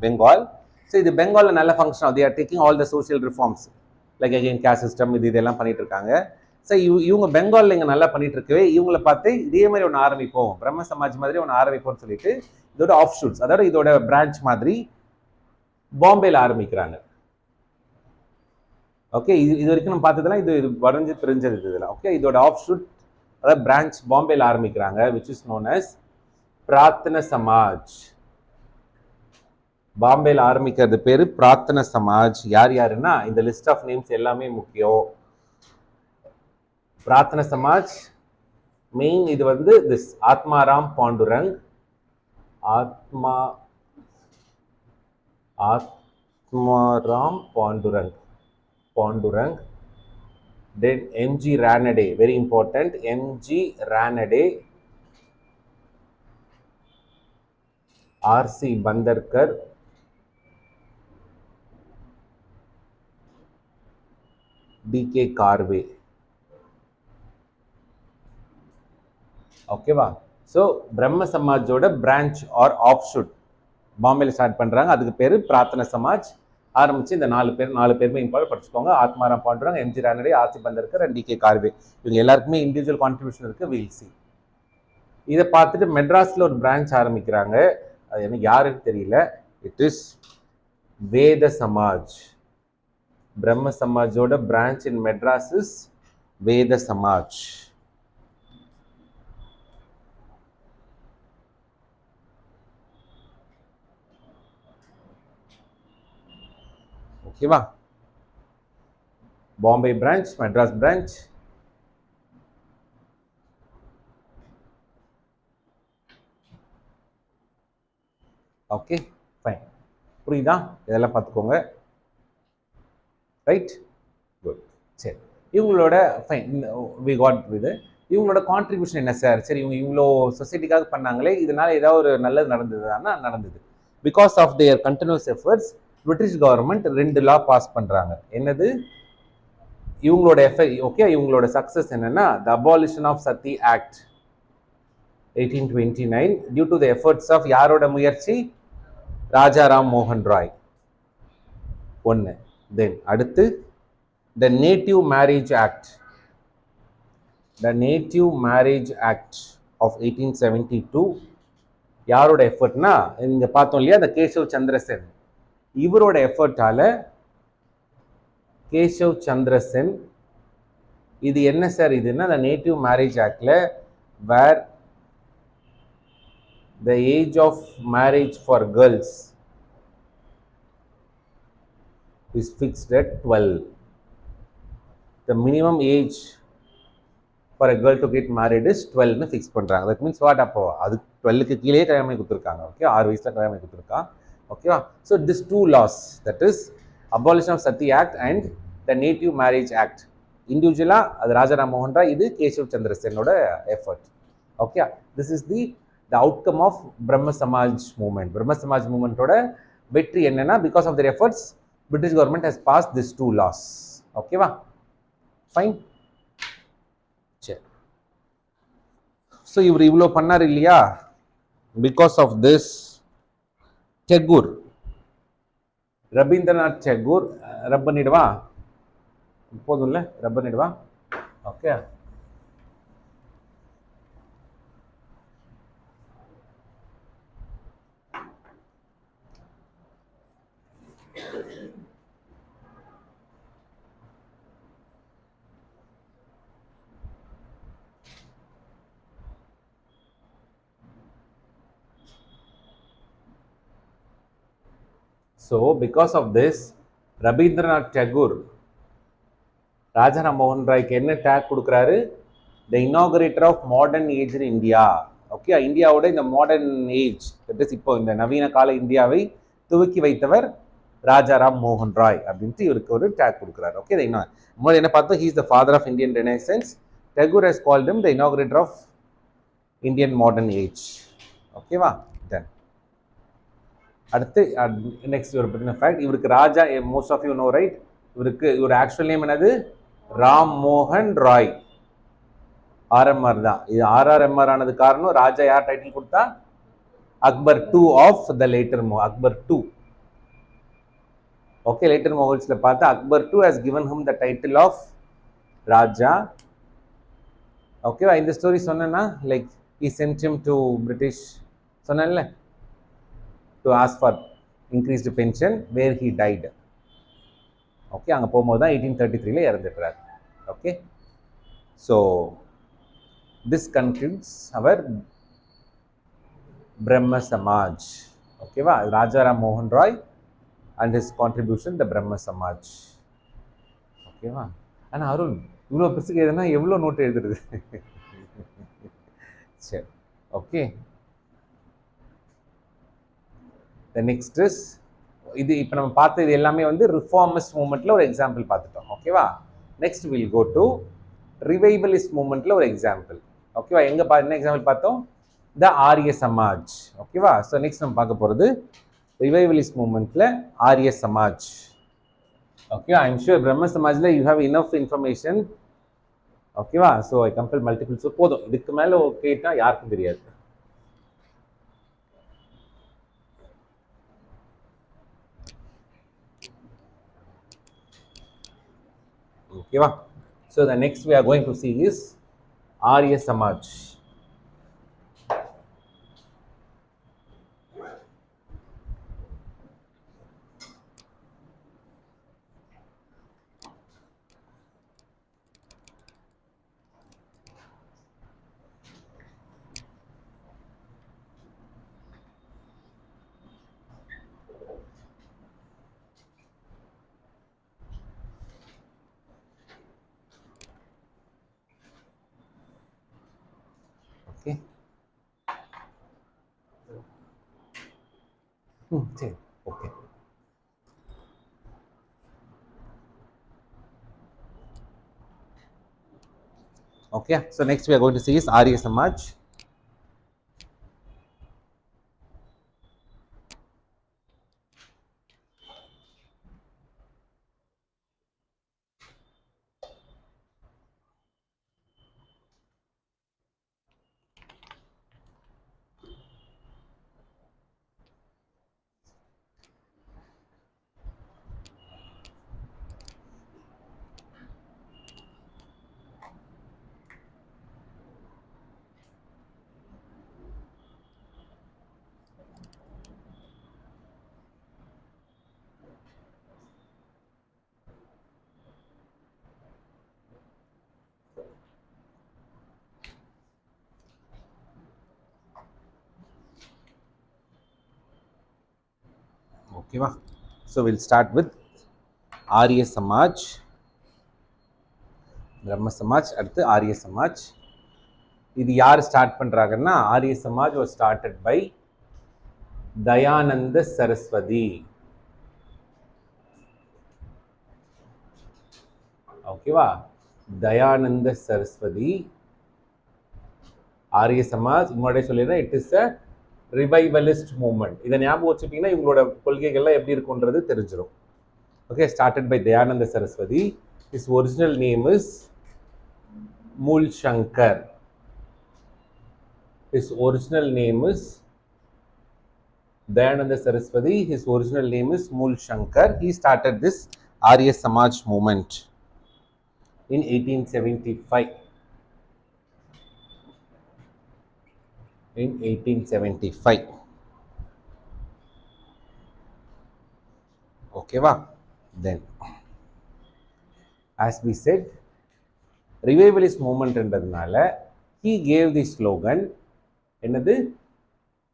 Bengal. So இது பெங்காலில் நல்ல ஃபங்க்ஷன் ஆகுது. Are taking all the social reforms like against caste system இதெல்லாம் பண்ணிட்டு இருக்காங்க. ஸோ இவங்க பெங்காலில் இங்கே நல்லா பண்ணிட்டு இருக்கவே இவங்களை பார்த்து இதே மாதிரி ஒன்று ஆரம்பிப்போம், பிரம்ம சமாஜ் மாதிரி ஒன்று ஆரம்பிப்போம்னு சொல்லிட்டு இதோட ஆஃப் ஷூட்ஸ், அதாவது இதோட பிரான்ச் மாதிரி பாம்பேல ஆரம்பிக்கிறாங்க. ஓகே, இது வரைக்கும் நம்ம பார்த்ததெல்லாம் இது வரைஞ்சு தெரிஞ்சது இதெல்லாம். ஓகே, இதோட ஆஃப் ஷூட் அதாவது பிரான்ச் பாம்பேல ஆரம்பிக்கிறாங்க, which is known as Prarthana Samaj. பாம்பேல ஆரம்பிக்கிறது பேரு பிரார்த்தன சமாஜ். யார் யாருன்னா இந்த லிஸ்ட் ஆஃப் நேம்ஸ் எல்லாமே முக்கியம். பிரார்த்தன சமாஜ் மெயின் இது வந்து this Atmaram Pandurang, Atmaram Pandurang. Then MG Ranade, very important, MG Ranade, RC Bandarkar, DK Karve. ஓகேவா? ஸோ பிரம்ம சமாஜோட பிரான்ச் ஆர் ஆஃப் ஷூட் பாம்பேல ஸ்டார்ட் பண்ணுறாங்க. அதுக்கு பேர் பிரார்த்தன சமாஜ். ஆரம்பிச்சு இந்த நாலு பேருமே இம்பார்ட் படிச்சுக்கோங்க. Atmaram Pandurang, M G Ranade, R C Bhandarkar and D K Karve. இவங்க எல்லாருக்குமே இண்டிவிஜுவல் கான்ட்ரிபியூஷன் இருக்கு. We'll see. இதை பார்த்துட்டு மெட்ராஸில் ஒரு பிரான்ச் ஆரம்பிக்கிறாங்க. அது எனக்கு யாருன்னு தெரியல. இட் இஸ் வேத சமாஜ். பிரம்ம சமாஜோட பிரான்ச் இன் மெட்ராஸ் இஸ் வேத சமாஜ். ஓகேவா? Bombay branch, Madras branch. Okay fine, புரியுதா? இதெல்லாம் பார்த்துக்கோங்க. Right, good. சரி, இவங்களோட ஃபைன் வி காட் இது. இவங்களோட கான்ட்ரிபியூஷன் என்ன சார்? சரி, இவங்க இவ்வளோ சொசைட்டிக்காக பண்ணாங்களே, இதனால ஏதாவது ஒரு நல்லது நடந்ததுன்னா நடந்தது. Because of their continuous efforts British government 2 law pass பண்ணுறாங்க. என்னது இவங்களோட எஃபெக்ட்? ஓகே, இவங்களோட சக்ஸஸ் என்னன்னா the abolition of Sati act 1829 due to the efforts of யாரோட முயற்சி? ராஜாராம் மோகன் ராய். ஒன்று. தென் அடுத்து the native marriage act. The native marriage act of 1872 யாரோட எஃபர்ட்னா இங்க பார்த்தோம் இல்லையா, த கேசவ் சந்திர சென். இவரோட எஃபர்ட்டால கேசவ் சந்திர சென். இது என்ன சார்? இதுன்னா த நேட்டிவ் மேரேஜ் ஆக்ட்ல where the age of marriage for girls is fixed at 12. The minimum age for a girl to get married is 12 னு ஃபிக்ஸ் பண்ணுறாங்க. That means what? அப்போ அது 12க்கு கீழே கல்யாணம் பண்ணி கொடுத்துருக்காங்க. ஓகே, 6 வயசுல கல்யாணம் பண்ணி கொடுத்துருக்கான். ஓகேவா? So this 2 laws, that is abolition of sati act and the native marriage act, இண்டிவிஜுவலாக அது ராஜாராம் மோகன் ராய், இது கேசவ் சந்திர சென்னோட effort. Okay, this is the outcome of Brahmo Samaj movement. Brahmo Samaj மூவ்மெண்ட்டோட வெற்றி என்னன்னா, because of their efforts British government has passed these 2 laws. ஓகேவா? Fine. சரி, ஸோ இவர் இவ்வளோ பண்ணார் இல்லையா? Because of this Tagore, Rabindranath Tagore, rub பண்ணிடுவா போதும் இல்லை, ரப் பண்ணிடுவா. Okay, so because of this Rabindranath Tagore Rajaram மோகன் ராய்க்கு என்ன டேக் கொடுக்குறாரு? The inaugurator of modern age in India. Okay, இந்தியாவோட இந்த மாடர்ன் ஏஜ், தட் இஸ் இப்போ இந்த நவீன கால இந்தியாவை துவக்கி வைத்தவர் ராஜாராம் மோகன் ராய் அப்படின்ட்டு இவருக்கு ஒரு டேக் கொடுக்குறாரு. ஓகே, முதல்ல என்ன பார்த்தோம்? He is the father of Indian renaissance. Tagore has called him the inaugurator of Indian modern age. ஓகேவா? தென் அடுத்து நெக்ஸ்ட் இவர் பற்றின ஃபேக்ட். இவருக்கு Raja, most of you know right, இவர் ஆக்சுவல் நேம் என்னது? ராம் மோகன் ராய். RMR தான். இது RRMR ஆனது காரணம் ராஜா யார் டைட்டில் கொடுத்தா? Akbar 2 of the later Akbar 2. Okay, later மொகல்ஸ்ல பார்த்தா Akbar 2 has given him the title of ராஜா. ஓகேவா? இந்த ஸ்டோரி சொன்னேன்னா like he sent him to British சொன்னேன்ல, to ask for increased pension where he died. Okay, அங்கே போகும்போது தான் 1833ல இறந்துட்டார். ஓகே, ஸோ திஸ் கன்க்ளூட்ஸ் அவர் பிரம்ம சமாஜ். ஓகேவா? ராஜாராம் மோகன் ராய் அண்ட் ஹிஸ் கான்ட்ரிபியூஷன் த பிரம்ம சமாஜ். ஓகேவா? ஆனால் அருண் இவ்வளோ பெருசுக்கு எதுனா எவ்வளோ நோட் எழுதுறது? சரி, ஓகே. த நெக்ஸ்ட் இஸ் இது இப்போ நம்ம பார்த்த இது எல்லாமே வந்து ரிஃபார்மிஸ்ட் மூமெண்ட்ல ஒரு எக்ஸாம்பிள் பார்த்துட்டோம். ஓகேவா? Next will go to revivalist மூமெண்ட்ல ஒரு எக்ஸாம்பிள். ஓகேவா? என்ன எக்ஸாம்பிள் பார்த்தோம்? த ஆரிய சமாஜ். ஓகேவா? ஸோ நெக்ஸ்ட் நம்ம பார்க்க போகிறது ரிவைவலிஸ்ட் மூமெண்ட்ல ஆரிய Samaj. Okay, I am sure பிரம்ம சமாஜ்ல யூ ஹேவ் இனஃப் இன்ஃபர்மேஷன். ஓகேவா? So I compel multiple. So போதும், இதுக்கு மேலே கேட்டால் யாருக்கும் தெரியாது. ஓகேவா? So the next we are going to see is Arya Samaj. Okay. Okay. Okay. So next we are going to see is Arya Samaj. Okay, so we'll start with Arya Samaj, Brahma Samaj, அடுத்து Arya Samaj. இது யார் start பண்றாங்கன்னா, Arya Samaj was started by Dayananda Saraswati. ஓகேவா? Dayananda Saraswati. Arya Samaj முன்னாடியே சொல்லிடுறேன், it is a revivalist movement. இதை ஞாபகம் வச்சுட்டீங்கன்னா இவங்களோட கொள்கைகள்லாம் எப்படி இருக்குன்றது தெரிஞ்சிடும். Okay, started by Dayananda Saraswati. His original name is Mool Shankar. His original name is Dayananda Saraswati. His original name is Mool Shankar. He started this Arya Samaj movement in 1875. In 1875. Okay, va? Then, as we said, revivalist movement என்றதுனால he gave the slogan என்னது?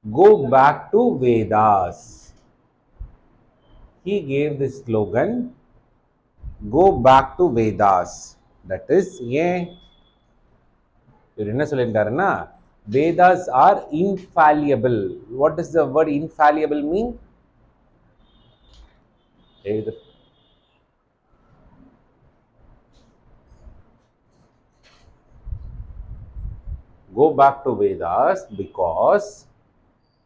Go back to Vedas. He gave the slogan go back to Vedas. That is, ஏன் இவர் என்ன சொல்லியிருக்காருன்னா, Vedas are infallible. What does the word infallible mean? Go back to Vedas because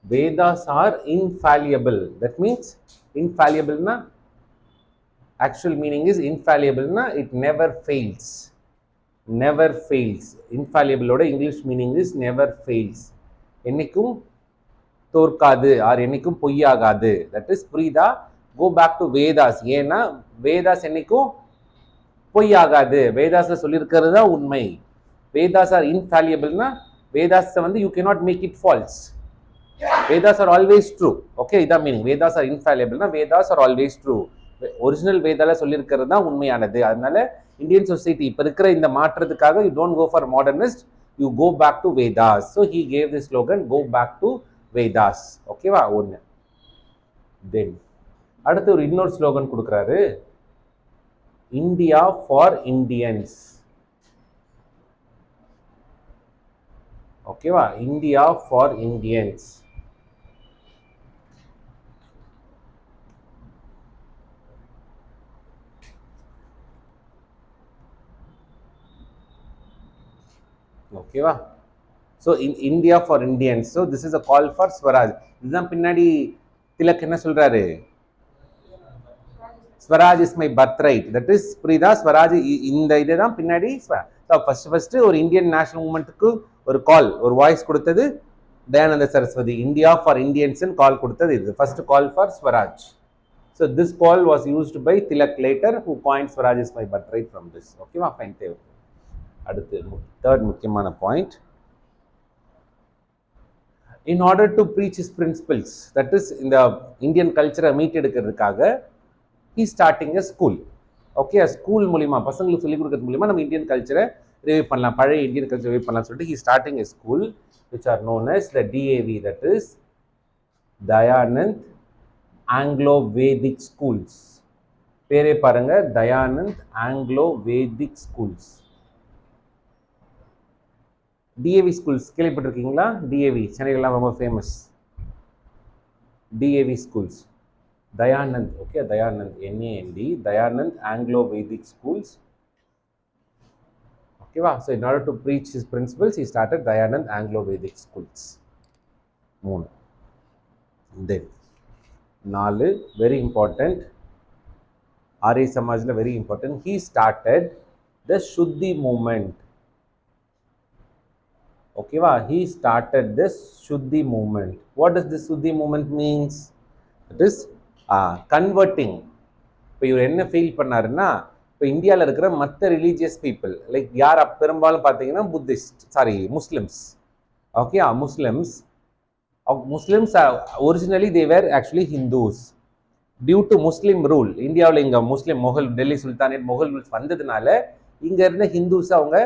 Vedas are infallible. That means infallible na actual meaning is infallible na it never fails. Never fails. இன்ஃபாலிபிளோட English meaning is never fails. என்னைக்கும் தோற்காது or என்னைக்கும் பொய்யாகாது. That is புரியுதா? Go back to Vedas. ஏன்னா வேதாஸ் என்னைக்கும் பொய்யாகாது. வேதாஸ்ல சொல்லியிருக்கிறது தான் உண்மை. வேதாஸ் ஆர் இன்ஃபாலிபிள்னா வேதாஸ் வந்து you cannot make it false. Vedas are always true. Okay, இதான் மீனிங். வேதாஸ் ஆர் இன்ஃபாலிபிள்னா Vedas are always true. Original வேதால சொல்லியிருக்கிறது தான் உண்மையானது. அதனால இந்தியன் சொசைட்டி இப்போ இருக்கிற இந்த மாற்றத்துக்காக you don't go for modernist, you go back to Vedas. So he gave the slogan go back to Vedas. ஓகேவா? ஒன்று. தென் அடுத்து ஒரு இன்னொரு ஸ்லோகன் கொடுக்குறாரு, இந்தியா ஃபார் இந்தியன்ஸ். ஓகேவா? India for Indians. ஓகேவா? So India for Indians. So this is a call for Swaraj. இதுதான் பின்னாடி திலக் என்ன சொல்றாரு? Swaraj is my birth right. That is புரியுதா? ஸ்வராஜ் இந்த இதுதான் பின்னாடி. ஃபர்ஸ்ட் ஒரு இந்தியன் நேஷனல் மூவ்மெண்ட்டுக்கு ஒரு கால், ஒரு வாய்ஸ் கொடுத்தது Dayananda Saraswati. India for Indians call கொடுத்தது இது. First call for Swaraj. So this call was used by Tilak later, who coined Swaraj is my birthright from this. ஓகேவா? ஃபைன். தேவை. அடுத்து தேர்ட் முக்கியமான point, in order to preach his principles, that is இந்த Indian கல்ச்சரை மீட் எடுக்கிறதுக்காக he starting a school. Okay, school மூலிமா பசங்களுக்கு சொல்லிக் கொடுக்கறது மூலிமா நம்ம இந்தியன் கல்ச்சரை ரிவைவ் பண்ணலாம், பழைய இந்தியன் கல்ச்சர் ரிவைவ் பண்ணலாம் சொல்லிட்டு he starting a school which are known as the DAV, that is Dayanand Anglo Vedic schools. பேரே பாருங்க, Dayanand Anglo Vedic schools. DAV schools கேள்விப்பட்டிருக்கீங்களா? டிஏவி சென்னையிலாம் ரொம்ப famous. DAV schools, Dayanand. Okay, Dayanand N A N D, Dayanand Anglo Vedic schools. ஓகேவா? So in order to preach his principles he started Dayanand Anglo Vedic schools. 3. Then 4 very important, Arya சமாஜில் very important, he started the Shuddhi movement. ஓகேவா? he started this Shuddhi movement. What does this Shuddhi movement means? It is converting. இப்போ இவர் என்ன feel பண்ணாருன்னா, இப்போ இந்தியாவில் இருக்கிற மற்ற ரிலீஜியஸ் பீப்புள் லைக் யார் பெரும்பாலும் பார்த்தீங்கன்னா Buddhist, sorry Muslims. Okay, Muslims originally they were actually Hindus. Due to Muslim rule, இந்தியாவில் இங்கே Muslim Mughal Delhi sultanate Mughal rules வந்ததுனால இங்கே இருந்த ஹிந்துஸை அவங்க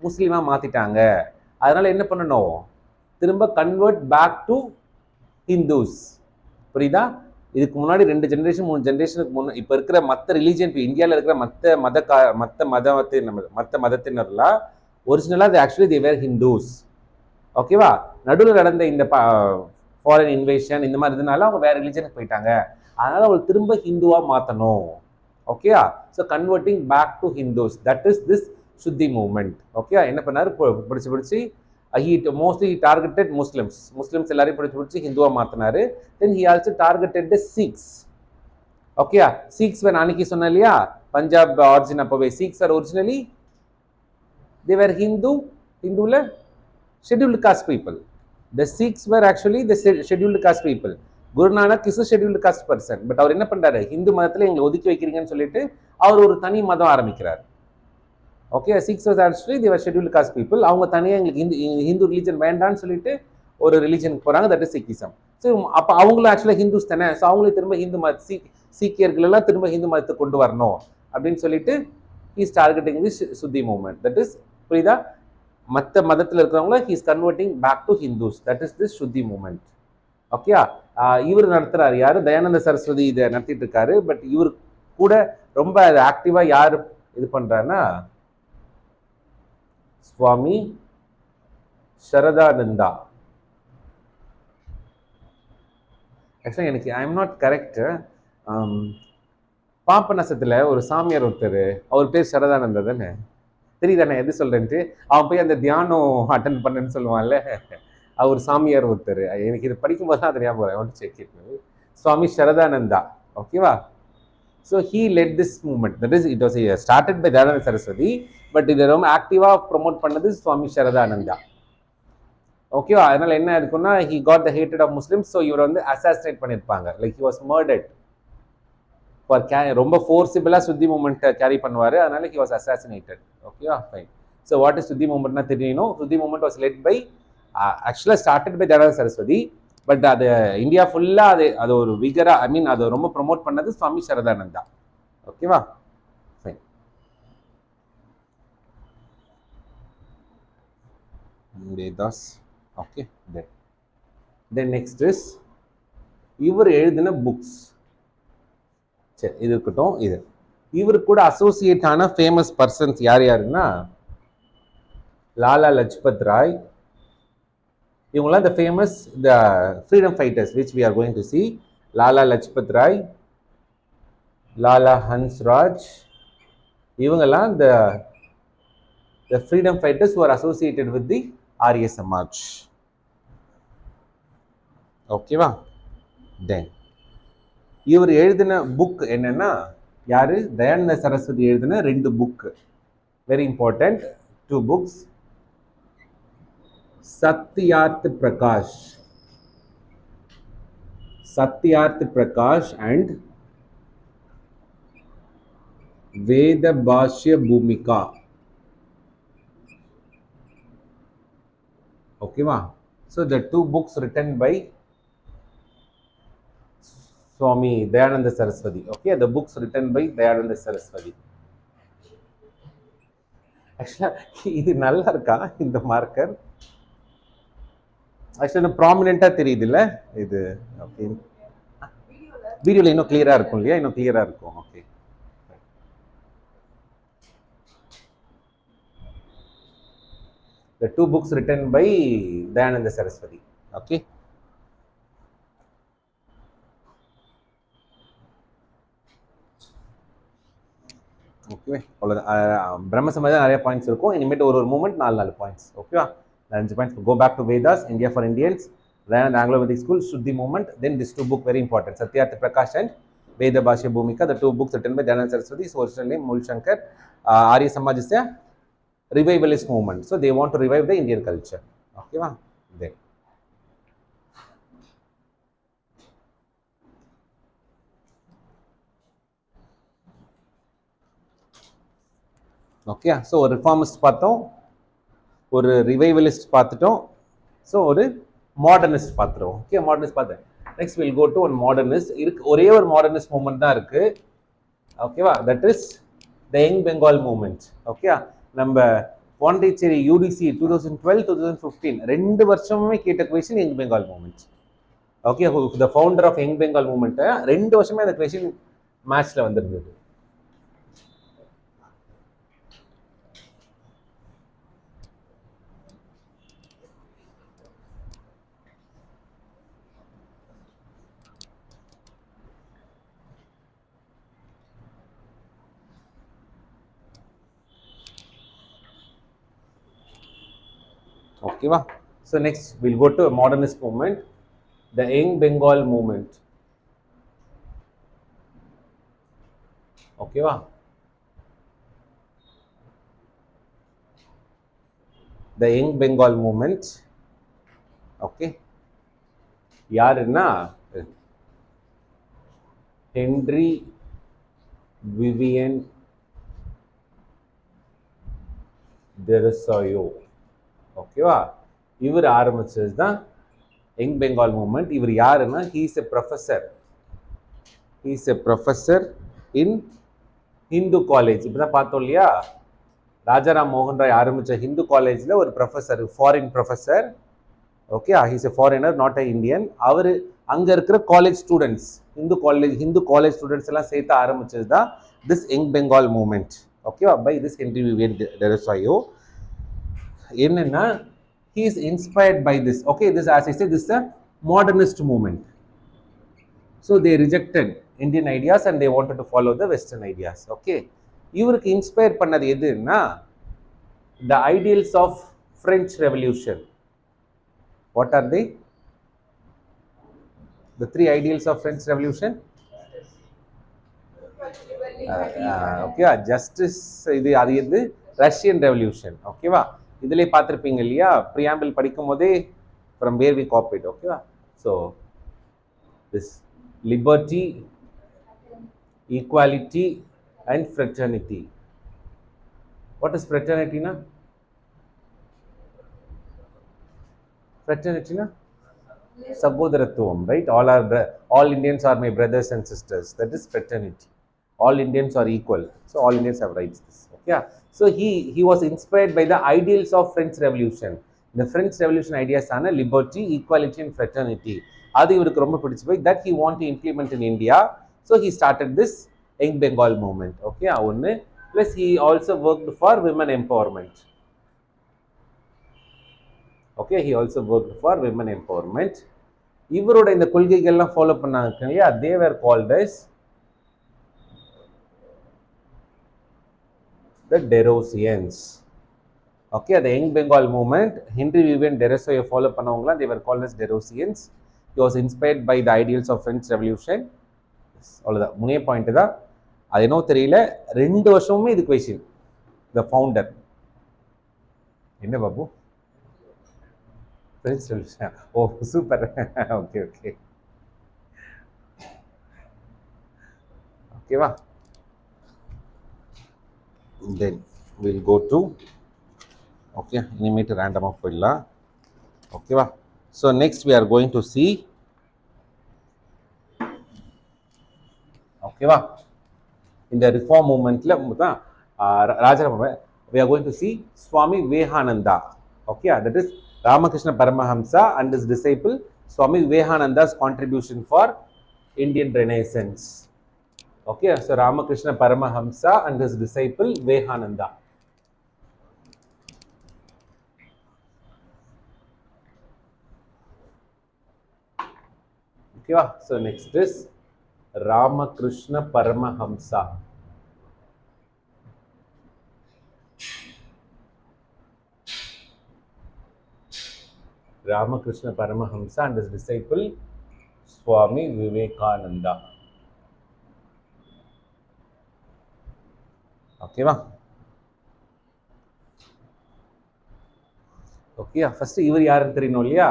முஸ்லீமாக மாற்றிட்டாங்க. அதனால என்ன பண்ணணும்? திரும்ப கன்வெர்ட் பேக் டு ஹிந்துஸ். புரியுதா? இதுக்கு முன்னாடி 2 ஜென்ரேஷன் 3 ஜென்ரேஷனுக்கு முன்னாடி இப்போ இருக்கிற மற்ற ரிலீஜியன், இப்போ இந்தியாவில் இருக்கிற மற்ற மதத்தினர்லாம் ஒரிஜினலாக அது ஆக்சுவலி தே வேர் ஹிந்துஸ். ஓகேவா? நடுவில் நடந்த இந்த ஃபாரின் இன்வேஷன் இந்த மாதிரி இதனால அவங்க வேற ரிலீஜனுக்கு போயிட்டாங்க. அதனால அவங்க திரும்ப ஹிந்துவா மாற்றணும். ஓகேயா? So converting back to Hindus, that is this Shuddhi movement. Okay, என்ன பண்ணாரு? பிடிச்சி he mostly targeted முஸ்லிம்ஸ் எல்லாரையும் பிடிச்சி ஹிந்துவா மாத்தினாரு. Then he also targeted the Sikhs. ஓகே, Sikhs when அன்னைக்கு சொன்ன இல்லையா பஞ்சாப் ஆரிஜின், அப்பவே Sikhs are originally they were Hinduல scheduled caste people. The Sikhs were actually the scheduled caste people. Guru Nanak is scheduled caste person. But அவர் என்ன பண்றாரு? ஹிந்து மதத்துல எங்களை ஒதுக்கி வைக்கிறீங்கன்னு சொல்லிட்டு அவர் ஒரு தனி மதம் ஆரம்பிக்கிறார். Okay, Sikhs was actually they were scheduled caste people. அவங்க தனியாக எங்களுக்கு ஹிந்து ரிலீஜன் வேண்டான்னு சொல்லிட்டு ஒரு ரிலீஜனுக்கு போறாங்க, தட் இஸ் சிக்கிசம். ஸோ அப்போ அவங்களும் ஆக்சுவலாக ஹிந்துஸ் தானே, ஸோ அவங்களே திரும்ப ஹிந்து மத சீக்கியர்கள் எல்லாம் திரும்ப ஹிந்து மதத்தை கொண்டு வரணும் அப்படின்னு சொல்லிட்டு ஹீஸ் டார்கெட்டிங் தி சுத்தி மூவ்மெண்ட். தட் இஸ் புரியுதா? மற்ற மதத்தில் இருக்கிறவங்கள he's converting back to Hindus, that is this Shuddhi movement. Okay, இவர் நடத்துறாரு யாரு? தயானந்த சரஸ்வதி இதை நடத்திட்டு இருக்காரு. பட் இவர் கூட ரொம்ப ஆக்டிவா யார் இது பண்றாருன்னா சுவாமி சரதானந்தா. ஆக்சுவலாக எனக்கு ஐ எம் நாட் கரெக்ட். பாப்பநசத்தில் ஒரு சாமியார் ஒருத்தர், அவர் பேர் சரதானந்தா தானே? தெரியுதானே எது சொல்றேன்ட்டு? அவன் போய் அந்த தியானம் அட்டன் பண்ணேன்னு சொல்லுவான்ல, அவர் சாமியார் ஒருத்தர். எனக்கு இது படிக்கும்போது தான் அது ஞாபகம் வரும். Check it. சுவாமி சரதானந்தா. ஓகேவா? So he led this movement. That is, it was started by Dayananda Saraswati, but இதை ரொம்ப ஆக்டிவா ப்ரொமோட் பண்ணது சுவாமி சரதானந்தா. ஓகேவா? அதனால என்ன இருக்குன்னா, he got the hatred of Muslims, so இவர் வந்து அசாசினேட் பண்ணியிருப்பாங்க. Like he was murdered for ரொம்ப ஃபோர்சிபிளா சுத்தி மூமெண்ட் கேரி பண்ணுவாரு. அதனால he was assassinated. ஓகேவா? Fine. So what is Shuddhi மூமெண்ட்னா தெரியணும். Shuddhi movement was led by ஆக்சுவலா started by Dayananda Saraswati, but அது இந்தியா ஃபுல்லா அது ஒரு விகரா, ஐ மீன் அதை ரொம்ப ப்ரொமோட் பண்ணது சுவாமி சரதானந்தா. ஓகேவா? Fine. Vedas. Okay. Then next is இவர் எழுதின புக்ஸ். சரி, இது இருக்கட்டும். இவரு கூட அசோசியேட் ஆன ஃபேமஸ் பர்சன்ஸ் யார் யாருன்னா, லாலா லஜ்பத் ராய். இவங்களாம் the famous the freedom fighters which we are going to see. Lala Lajpat Rai, Lala Hansraj, இவங்கெல்லாம் the freedom fighters who are associated with the ஆரிய சமாஜ். ஓகேவா? தென் இவர் எழுதின புக் என்னன்னா, யாரு? தயானந்த சரஸ்வதி எழுதின 2 book, very important 2 books. Satyarth Prakash and Veda Bhashya Bhumika. ஓகேவா? So the 2 books written by Swami Dayananda Saraswati. Okay, the books written by Dayananda Saraswati. Actually, இது நல்லா இருக்கா இந்த மார்க்கர்? ஆக்சுவலி ப்ராமினெண்டா தெரியுது இல்ல இது? ஓகே, வீடியோல இன்னும் கிளியரா இருக்கும் இல்லையா? இன்னும் கிளியரா இருக்கும். Okay, the 2 books written by Dayananda Saraswati. Okay. Okay, அவ்வளோதான். பிரம்ம சமாஜம் நிறைய பாயிண்ட்ஸ் இருக்கும். இனிமேட்டு ஒரு மூமெண்ட் 4 பாயிண்ட்ஸ். ஓகேவா? 5 points. Go back to Vedas, India for Indians, then Anglo Vedic school, Shuddhi movement, then these 2 books very important, Satyarth Prakash and Veda Bhashya Bhumika, the 2 books written by Dayananda Saraswati. His original name Mul Shankar. Arya Samaj is a revivalist movement, so they want to revive the Indian culture. Okay va? Then okay, so ஒரு reformist பார்த்தோம், ஒரு revivalist பார்த்துட்டோம், so ஒரு modernist பார்த்துருவோம். Okay, modernist பார்த்தேன். Next will go to one modernist. ஒரே ஒரு modernist movement தான் இருக்கு. ஓகேவா? That is the young Bengal movement. Okay, நம்ம பாண்டிச்சேரி UDC 2012-2015 2 வருஷமுமே கேட்ட question young Bengal movement. Okay, the founder of young Bengal மூமெண்ட்டை 2 வருஷமே அந்த கொஸ்டின் மேட்ச்ல வந்திருந்தது. Okay va? So next we'll go to a modernist movement, the Young Bengal movement. Okay va? The Young Bengal movement. Okay, யாருன்னா Henry Vivian டெரசாயோ. ஓகேவா? இவர் ஆரம்பிச்சது தான் யங் பெங்கால் மூமெண்ட். இவர் யாருன்னா, he's a professor in Hindu college. இப்பதான் பார்த்தோம் இல்லையா, ராஜாராம் மோகன் ராய் ஆரம்பிச்ச ஹிந்து காலேஜ்ல ஒரு professor, foreign professor. Okay, he's a foreigner, not a Indian. அவர் அங்க இருக்கிற college students, Hindu college students எல்லாம் சேர்த்து ஆரம்பிச்சது தான் திஸ் யங் பெங்கால் மூமெண்ட். ஓகேவா? By this Henry Vivian Derozio. என்னன்னா, he is inspired by this. Okay, this, as I said, this is a modernist movement. So they rejected Indian ideas and they wanted to follow the Western ideas. Okay, இவருக்கு inspire பண்ணது எதுன்னா, the ideals of French Revolution. What are they? The 3 ideals of French Revolution. ஓகேவா justice இது அது எது Russian revolution ஓகேவா இதுலேயே பார்த்துருப்பீங்க இல்லையா ப்ரியாம்பிள் படிக்கும் போதே ஃப்ரம் வேர் வி காப்பீட் ஓகேவா so this liberty equality and fraternity what is ஃப்ரெட்டர்னிட்டினா ஃப்ரெட்டர்னிட்டினா சகோதரத்துவம் right all Indians are my brothers and sisters that is fraternity all Indians are equal so all Indians have rights this okay so he was inspired by the ideals of French revolution the French revolution ideas ana liberty equality and fraternity adu ivarukku romba pidichu poi that he want to implement in India so he started this young Bengal movement okay one plus he also worked for women empowerment okay he also worked for women empowerment இவரோட இந்த கொள்கைகள்லாம் follow பண்ணாங்க இல்லையா they were called as the Derosians okay the young Bengal movement Henry Vivian Derosoy follow பண்ணவங்க they were called as Derosians he was inspired by the ideals of French revolution அவ்வளவுதான் முனைய point தான் அது என்ன தெரியல 2 வருஷமுமே இது கொஸ்டின் the founder என்ன Babu French revolution oh super okay okay okay va then we'll go to okay animate random of pilla okay va so next we are going to see okay va in the reform movement la Rajaram we are going to see Swami Vivekananda okay that is Ramakrishna Paramahamsa and his disciple Swami Vivekananda's contribution for Indian Renaissance okay so Ramakrishna Paramahamsa and his disciple Vivekananda okay so next is Ramakrishna Paramahamsa Ramakrishna Paramahamsa and his disciple Swami Vivekananda okay va okay first ivar yaar theriyum illaya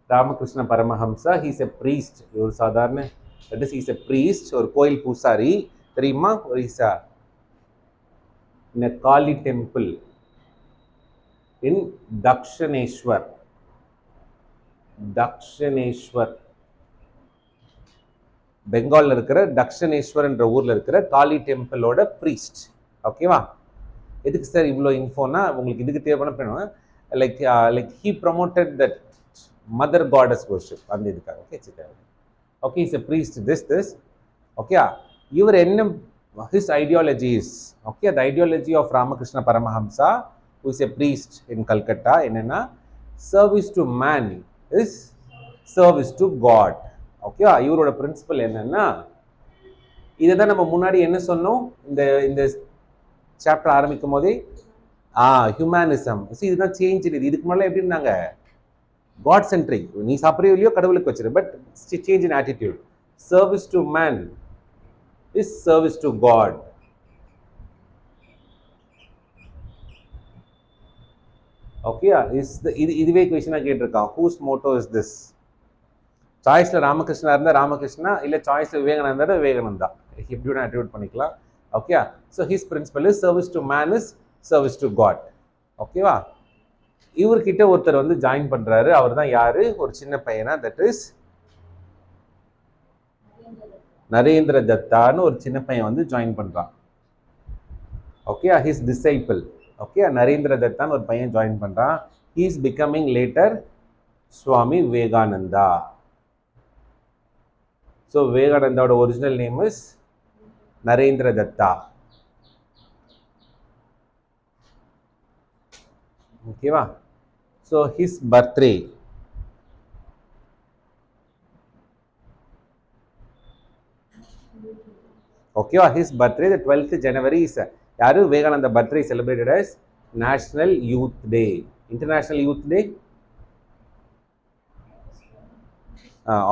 Ramakrishna Paramahamsa he is a priest ivar sadharana that is he is a priest or koil pusari theriyuma or is a in a Kali temple in Dakshineshwar பெங்கால்ல இருக்கிற தக்ஷனேஸ்வர் என்ற ஊர்ல இருக்கிற காளி டெம்பிளோட priest ஓகேவா எதுக்கு sir இவ்வளோ இன்ஃபோனா உங்களுக்கு இதுக்கு தேவையான like he promoted that mother goddess worship அந்த இதுக்காக okay okay is a priest this okay இவர் என்ன his ideology is okay the ideology of Ramakrishna Paramahamsa who is a priest in Calcutta என்னன்னா service to man is service to God okay இவரோட principal என்னன்னா இதை தான் நம்ம முன்னாடி என்ன சொன்னோம் இந்த சாப்டர் ஆரம்பிக்கும் போதே ஹியூமனிசம் இதுதான் சேஞ்ச் இது இதுக்கு முன்னாடி எப்படி இருந்தாங்க காட் சென்ட்ரிக் நீ சாப்பிட்றியோ இல்லையோ கடவுளுக்கு வச்சிரு but change in attitude service to man is service to god okay இதுவே கொஸ்டினாக கேட்டிருக்கான் ஹூஸ் மோட்டோ இஸ் திஸ் சாய்ஸில் ராமகிருஷ்ணா இருந்தால் ராமகிருஷ்ணா இல்லை சாய்ஸில் விவேகானந்தா விவேகானந்தா எப்படி வேணா அட்ரிபியூட் பண்ணிக்கலாம் okay so his principle is service to man is service to God ஓகேவா இவர்கிட்ட ஒருத்தர் வந்து ஜாயின் பண்ணுறாரு அவர் தான் யாரு ஒரு சின்ன பையனா தட் இஸ் நரேந்திர தத்தான்னு ஒரு சின்ன பையன் வந்து ஜாயின் பண்ணுறான் okay his disciple okay Narendra தத்தான்னு ஒரு பையன் ஜாயின் பண்ணுறான் he is becoming later Swami Vivekananda so விவேகானந்தாவோட original name is Narendra Datta ஓகேவா ஸோ ஹிஸ் பர்த்டே ஓகேவா his birthday the 12th January is யாரு Vivekananda birthday celebrated as national youth day international youth day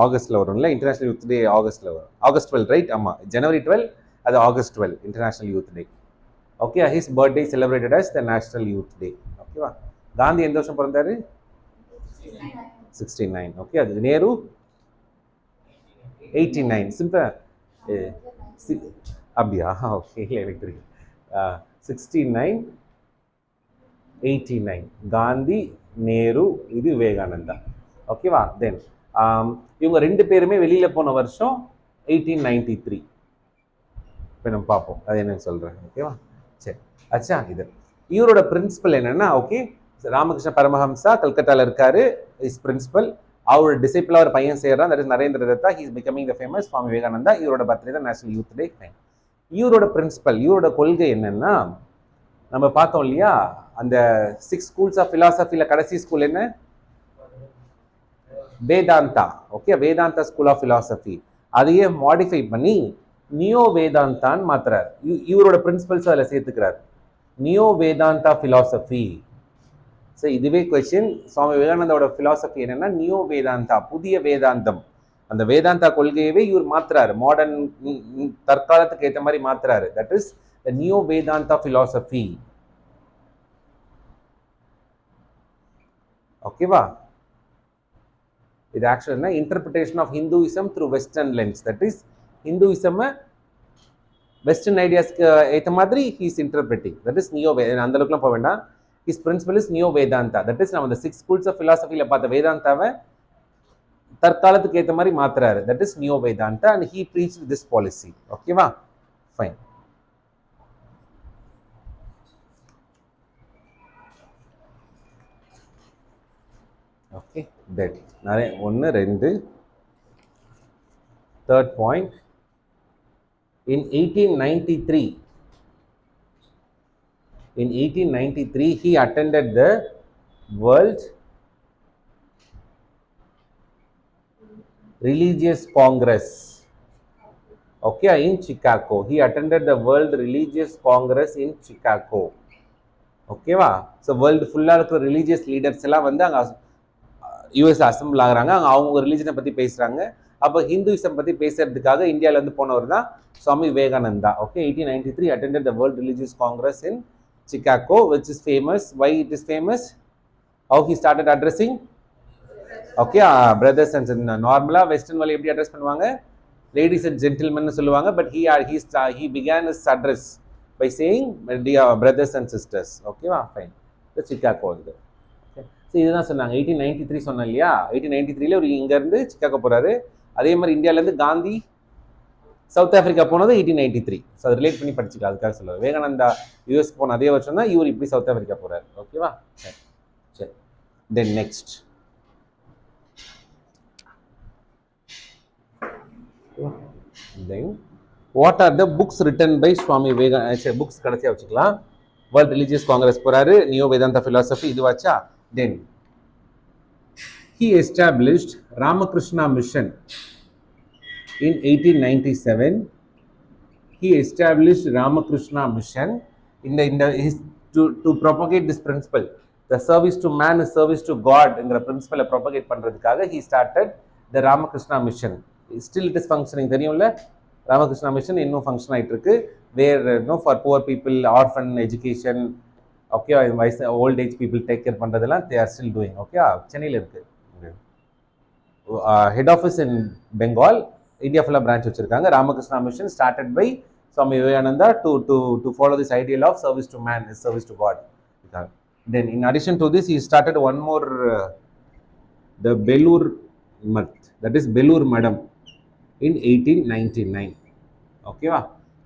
ஆகஸ்ட்ல வரும்ல இன்டர்நேஷனல் யூத் டே ஆகஸ்ட்ல வரும் ஆகஸ்ட் 12 ரைட் ஆமாம் January 12 அது August 12 International Youth Day. Okay, his birthday is celebrated as the National Youth Day. ஓகேவா? காந்தி எந்த வருஷம் பிறந்தாரு? 69. ஓகே, அது நேரு 89. சிம்பிளா அப்படியா? ஓகே, எனக்கு தெரியும். 69 89 காந்தி, நேரு, இது விவேகானந்தா. ஓகேவா? தென் இவங்க ரெண்டு பேருமே வெளியில போன வருஷம் 1893. இப்போ நம்ம பார்ப்போம் அது என்னன்னு சொல்றேன். ஓகேவா? சரி, அச்சா இது இவரோட பிரின்சிபல் என்னன்னா, ஓகே, ராமகிருஷ்ண பரமஹம்சா கல்கட்டால இருக்காரு, இஸ் பிரின்சிபல். அவரோட டிசைபிளா ஒரு பையன் செய்யறான், that is Narendra Datta. He is becoming the famous Swami Vivekananda. இவரோட பர்த்டே தான் நேஷனல் யூத் டே. இவரோட பிரின்சிபல், இவரோட கொள்கை என்னன்னா, நம்ம பார்த்தோம் இல்லையா, அந்த 6 schools ஆஃப் philosophyல கடைசி ஸ்கூல் என்ன? Vedanta. Okay, Vedanta school of philosophy. அதையே மாடிஃபை பண்ணி நியோ வேதாந்தான்னு மாத்துறாரு. இவரோட பிரின்சிபல்ஸ் அதில் சேர்த்துக்கிறார். Neo Vedanta philosophy. ஸோ இதுவே கொஸ்டின், சுவாமி விவேகானந்தாவோட philosophy என்னன்னா நியோ வேதாந்தா, புதிய வேதாந்தம். அந்த வேதாந்தா கொள்கையவே இவர் மாத்துறாரு, மாடர்ன் தற்காலத்துக்கு ஏற்ற மாதிரி மாத்துறாரு. That is the neo Vedanta philosophy. ஓகேவா? இது ஆக்சுவலா interpretation of Hinduism through western lens. That is Hinduism western ஐடியாஸ்க்கு ஏற்ற மாதிரி he is interpreting. That is neo அந்த அளவுக்குலாம் போக வேண்டாம். His principle is neo Vedanta. That is நம்ம அந்த 6 schools ஆஃப் philosophyல பார்த்த வேதாந்தாவை தற்காலத்துக்கு ஏற்ற மாதிரி மாத்துறாரு. That is neo Vedanta and he preach this policy. ஓகேவா? ஃபைன். ஓகே, தட் நிறைய 1 2 third point. In 1893 he attended the World Religious Congress. Okay, in Chicago. He attended the World Religious Congress in Chicago. ஓகேவா? So world ஃபுல்லாக இருக்கிற religious leaders எல்லாம் வந்து அங்கே US assemble ஆகுறாங்க. அங்கே அவங்க ரிலீஜனை பற்றி பேசுகிறாங்க. அப்போ ஹிந்துயிசம் பற்றி பேசுறதுக்காக இந்தியாவிலேருந்து போனவர் தான் Swami Vivekananda. Okay, 1893 attended the World Religious Congress in Chicago, which is famous. Why it is famous? How he started addressing? Okay, brothers and sisters. நார்மலாக வெஸ்டர்ன் வேர்ல்டு எப்படி அட்ரஸ் பண்ணுவாங்க? லேடிஸ் அண்ட் ஜென்டில்மென்னு சொல்லுவாங்க. But he began his address by saying dear brothers and sisters. ஓகேவா? Fine. Chicago வந்து so இதுதான் சொன்னாங்க. 1893 சொன்னேன் இல்லையா? 1893 ஒரு இங்கேருந்து சிக்காகோ போகிறாரு. அதே மாதிரி இந்தியாவிலேருந்து காந்தி சவுத் ஆஃப்ரிக்கா போனது 1893. ஸோ அதை ரிலேட் பண்ணி படிச்சுக்கலாம், அதுக்காக சொல்லுவார். விவேகானந்தா யூஎஸ் போன அதே வருஷம் தான் இவர் இப்படி சவுத் ஆஃப்ரிக்கா போகிறார். ஓகேவா? சரி, then next then what are the books written by Swami Vivekananda? Books கடைசியாக வச்சுக்கலாம். வேர்ல்ட் ரிலீஜியஸ் காங்கிரஸ் போகிறாரு, நியோ வேதாந்தா philosophy இதுவாச்சா. Then he established Ramakrishna Mission in 1897. He established Ramakrishna Mission to propagate this principle. The service to man is service to God என்கிற பிரின்சிபலை propagate பண்ணுறதுக்காக he started the Ramakrishna Mission. Still it is functioning. தெரியும்ல, Ramakrishna mission இன்னும் function ஆகிட்டு இருக்கு. Where for poor people, orphan education, okay, வயசு old age people take care பண்ணுறதெல்லாம் they are still doing. Okay, சென்னையில் இருக்குது. Head office in Bengal, India ஃபுல்லாக branch வச்சுருக்காங்க. Ramakrishna mission started by Swami Vivekananda to follow this ideal of service to man is service to God. Then in addition to this he started one more the Belur Math, that is Belur Madam in 1899. ஓகேவா?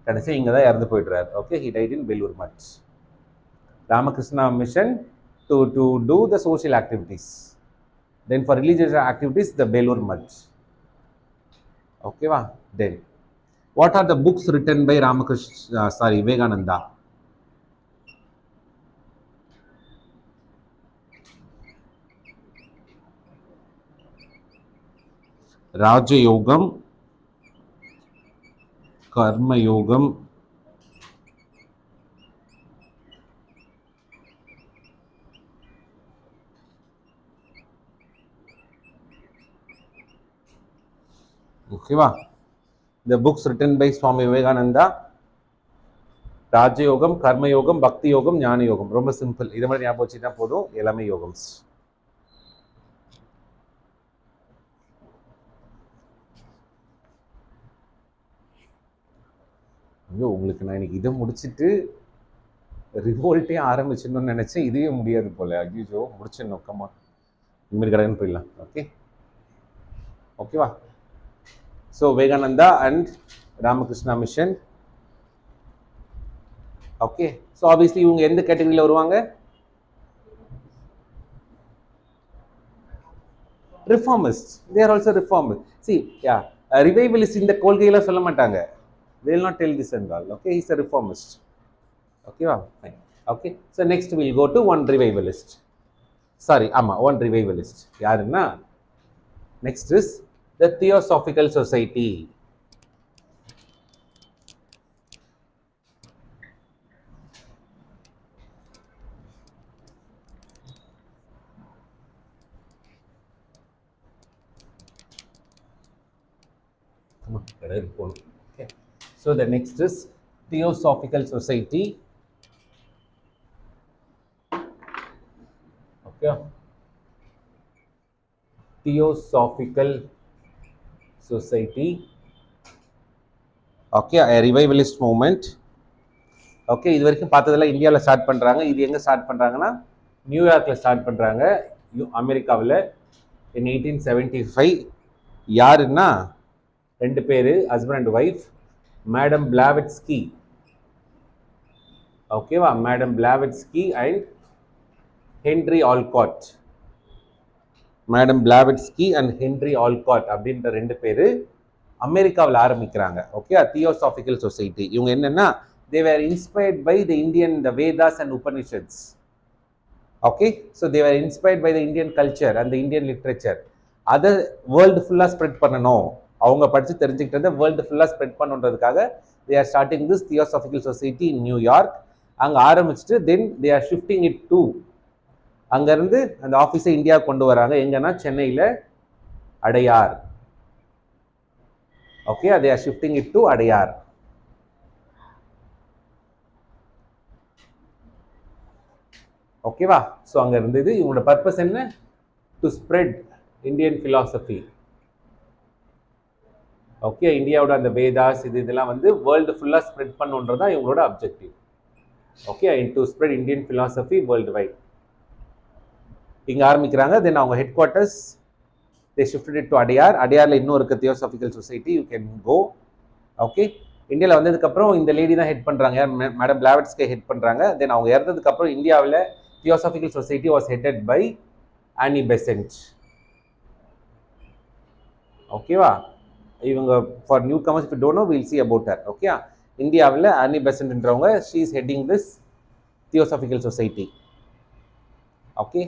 கடைசி இங்கே தான் இறந்து போயிடுறாரு. Okay, he died in Belur Math. Ramakrishna Mission to do the social activities. Then for religious activities the Belur Math. ஓகேவா? Then what are the books written by Vivekananda? ராஜயோகம், கர்மயோகம், ஓகேவா? The books written by Swami Vivekananda ராஜயோகம், கர்மயோகம், பக்தி யோகம், ஞான யோகம். ரொம்ப சிம்பிள். இதை மாதிரி ஞாபகம் வச்சுட்டா போதும். எல்லாமே யோகம்ஸ். ஐயோ, உங்களுக்கு நான் இன்னைக்கு இதை முடிச்சுட்டு ரிவோல்ட்டே ஆரம்பிச்சிடணும்னு நினைச்சேன். இதுவே முடியாது போல. ஐயோ, முடிச்சிடணும். நோக்கமா இனிமேல் கடன் போயிடலாம். ஓகே, ஓகேவா? So Vivekananda and Ramakrishna mission. Okay, so obviously இவங்க எந்த கேட்டகரியில் வருவாங்க? Reformist. They are also reformist. C yeah, revivalist இந்த கொள்கையெல்லாம் சொல்ல மாட்டாங்க. they will not tell this and all. Okay, he's a reformist. Okay, wow, fine. Okay, so next we'll go to one revivalist. Sorry, one revivalist. யாருன்னா, next is the Theosophical Society. Okay, so the next is Theosophical Society. Okay, Theosophical Society. Okay, a revivalist movement. Okay, இது வரைக்கும் பார்த்ததெல்லாம் இந்தியாவில் start பண்ணுறாங்க. இது எங்கே start பண்ணுறாங்கன்னா, நியூயார்க்கில் ஸ்டார்ட் பண்ணுறாங்க, அமெரிக்காவில் இன் 1875. யாருன்னா, ரெண்டு பேர், husband and wife, madam Blavatsky. ஓகேவா? Madam Blavatsky and Henry Olcott. Madam Blavatsky and Henry Olcott அப்படின்ற ரெண்டு பேர் அமெரிக்காவில் ஆரம்பிக்கிறாங்க. Okay, theosophical society. இவங்க என்னன்னா, they were inspired by the Vedas and Upanishads. Okay, so they were inspired by the Indian culture and the Indian literature. அதை world ஃபுல்லாக spread பண்ணணும், அவங்க படித்து தெரிஞ்சுக்கிட்டதை வேர்ல்டு ஃபுல்லாக spread பண்ணுன்றதுக்காக they are starting this Theosophical Society in New York. அங்கே ஆரம்பிச்சுட்டு then they are shifting it to, அங்கேருந்து அந்த ஆஃபீஸை இந்தியா கொண்டு வராங்க. எங்கன்னா, சென்னையில் Adyar. Okay, they are shifting it to Adyar. ஓகேவா? ஸோ அங்கே இருந்தது. இவங்களோட பர்பஸ் என்ன? To spread Indian philosophy. Okay, இந்தியாவோட அந்த வேதாஸ் இதெல்லாம் வந்து வேர்ல்டு ஃபுல்லாக ஸ்ப்ரெட் பண்ணுன்றது தான் இவங்களோட objective. Okay, to spread Indian philosophy world wide. இங்கே ஆரம்பிக்கிறாங்க. தென் அவங்க headquarters they shifted it to Adyar. அடையாரில் இன்னும் இருக்குது theosophical society. You can go. Okay, இந்தியாவில் வந்ததுக்கப்புறம் இந்த லேடி தான் ஹெட் பண்ணுறாங்க. மேடம் பிளாவெட்ஸ்கி ஹெட் பண்ணுறாங்க. தென் அவங்க இறந்ததுக்கப்புறம் இந்தியாவில் Theosophical Society was headed by Annie Besant. ஓகேவா? இவங்க for newcomers, if you don't know, will see about her. Okay, இந்தியாவில் ஆனி பெசன்ட்ன்றவங்க, she is heading this theosophical society. Okay,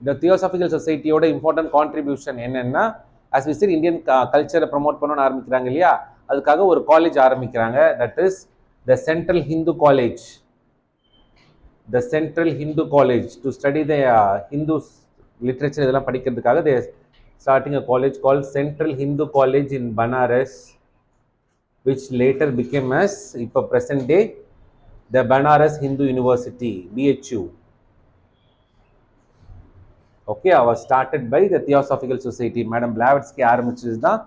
இந்த தியோசாபிக்கல் சொசைட்டியோட இம்பார்ட்டன்ட் கான்ட்ரிபியூஷன் என்னன்னா, ஆஸ் வி சீட், இந்தியன் கல்ச்சரை promote பண்ணணும்னு ஆரம்பிக்கிறாங்க இல்லையா, அதுக்காக ஒரு காலேஜ் ஆரம்பிக்கிறாங்க. That is the central Hindu college. The Central Hindu College, to study the Hindu literature இதெல்லாம் படிக்கிறதுக்காக they are starting a college called Central Hindu College in Banaras, which later became as, இப்போ present day, the Banaras Hindu University, BHU. Okay, was started by the Theosophical Society. Madam Blavatsky ஆரம்பிச்சது தான்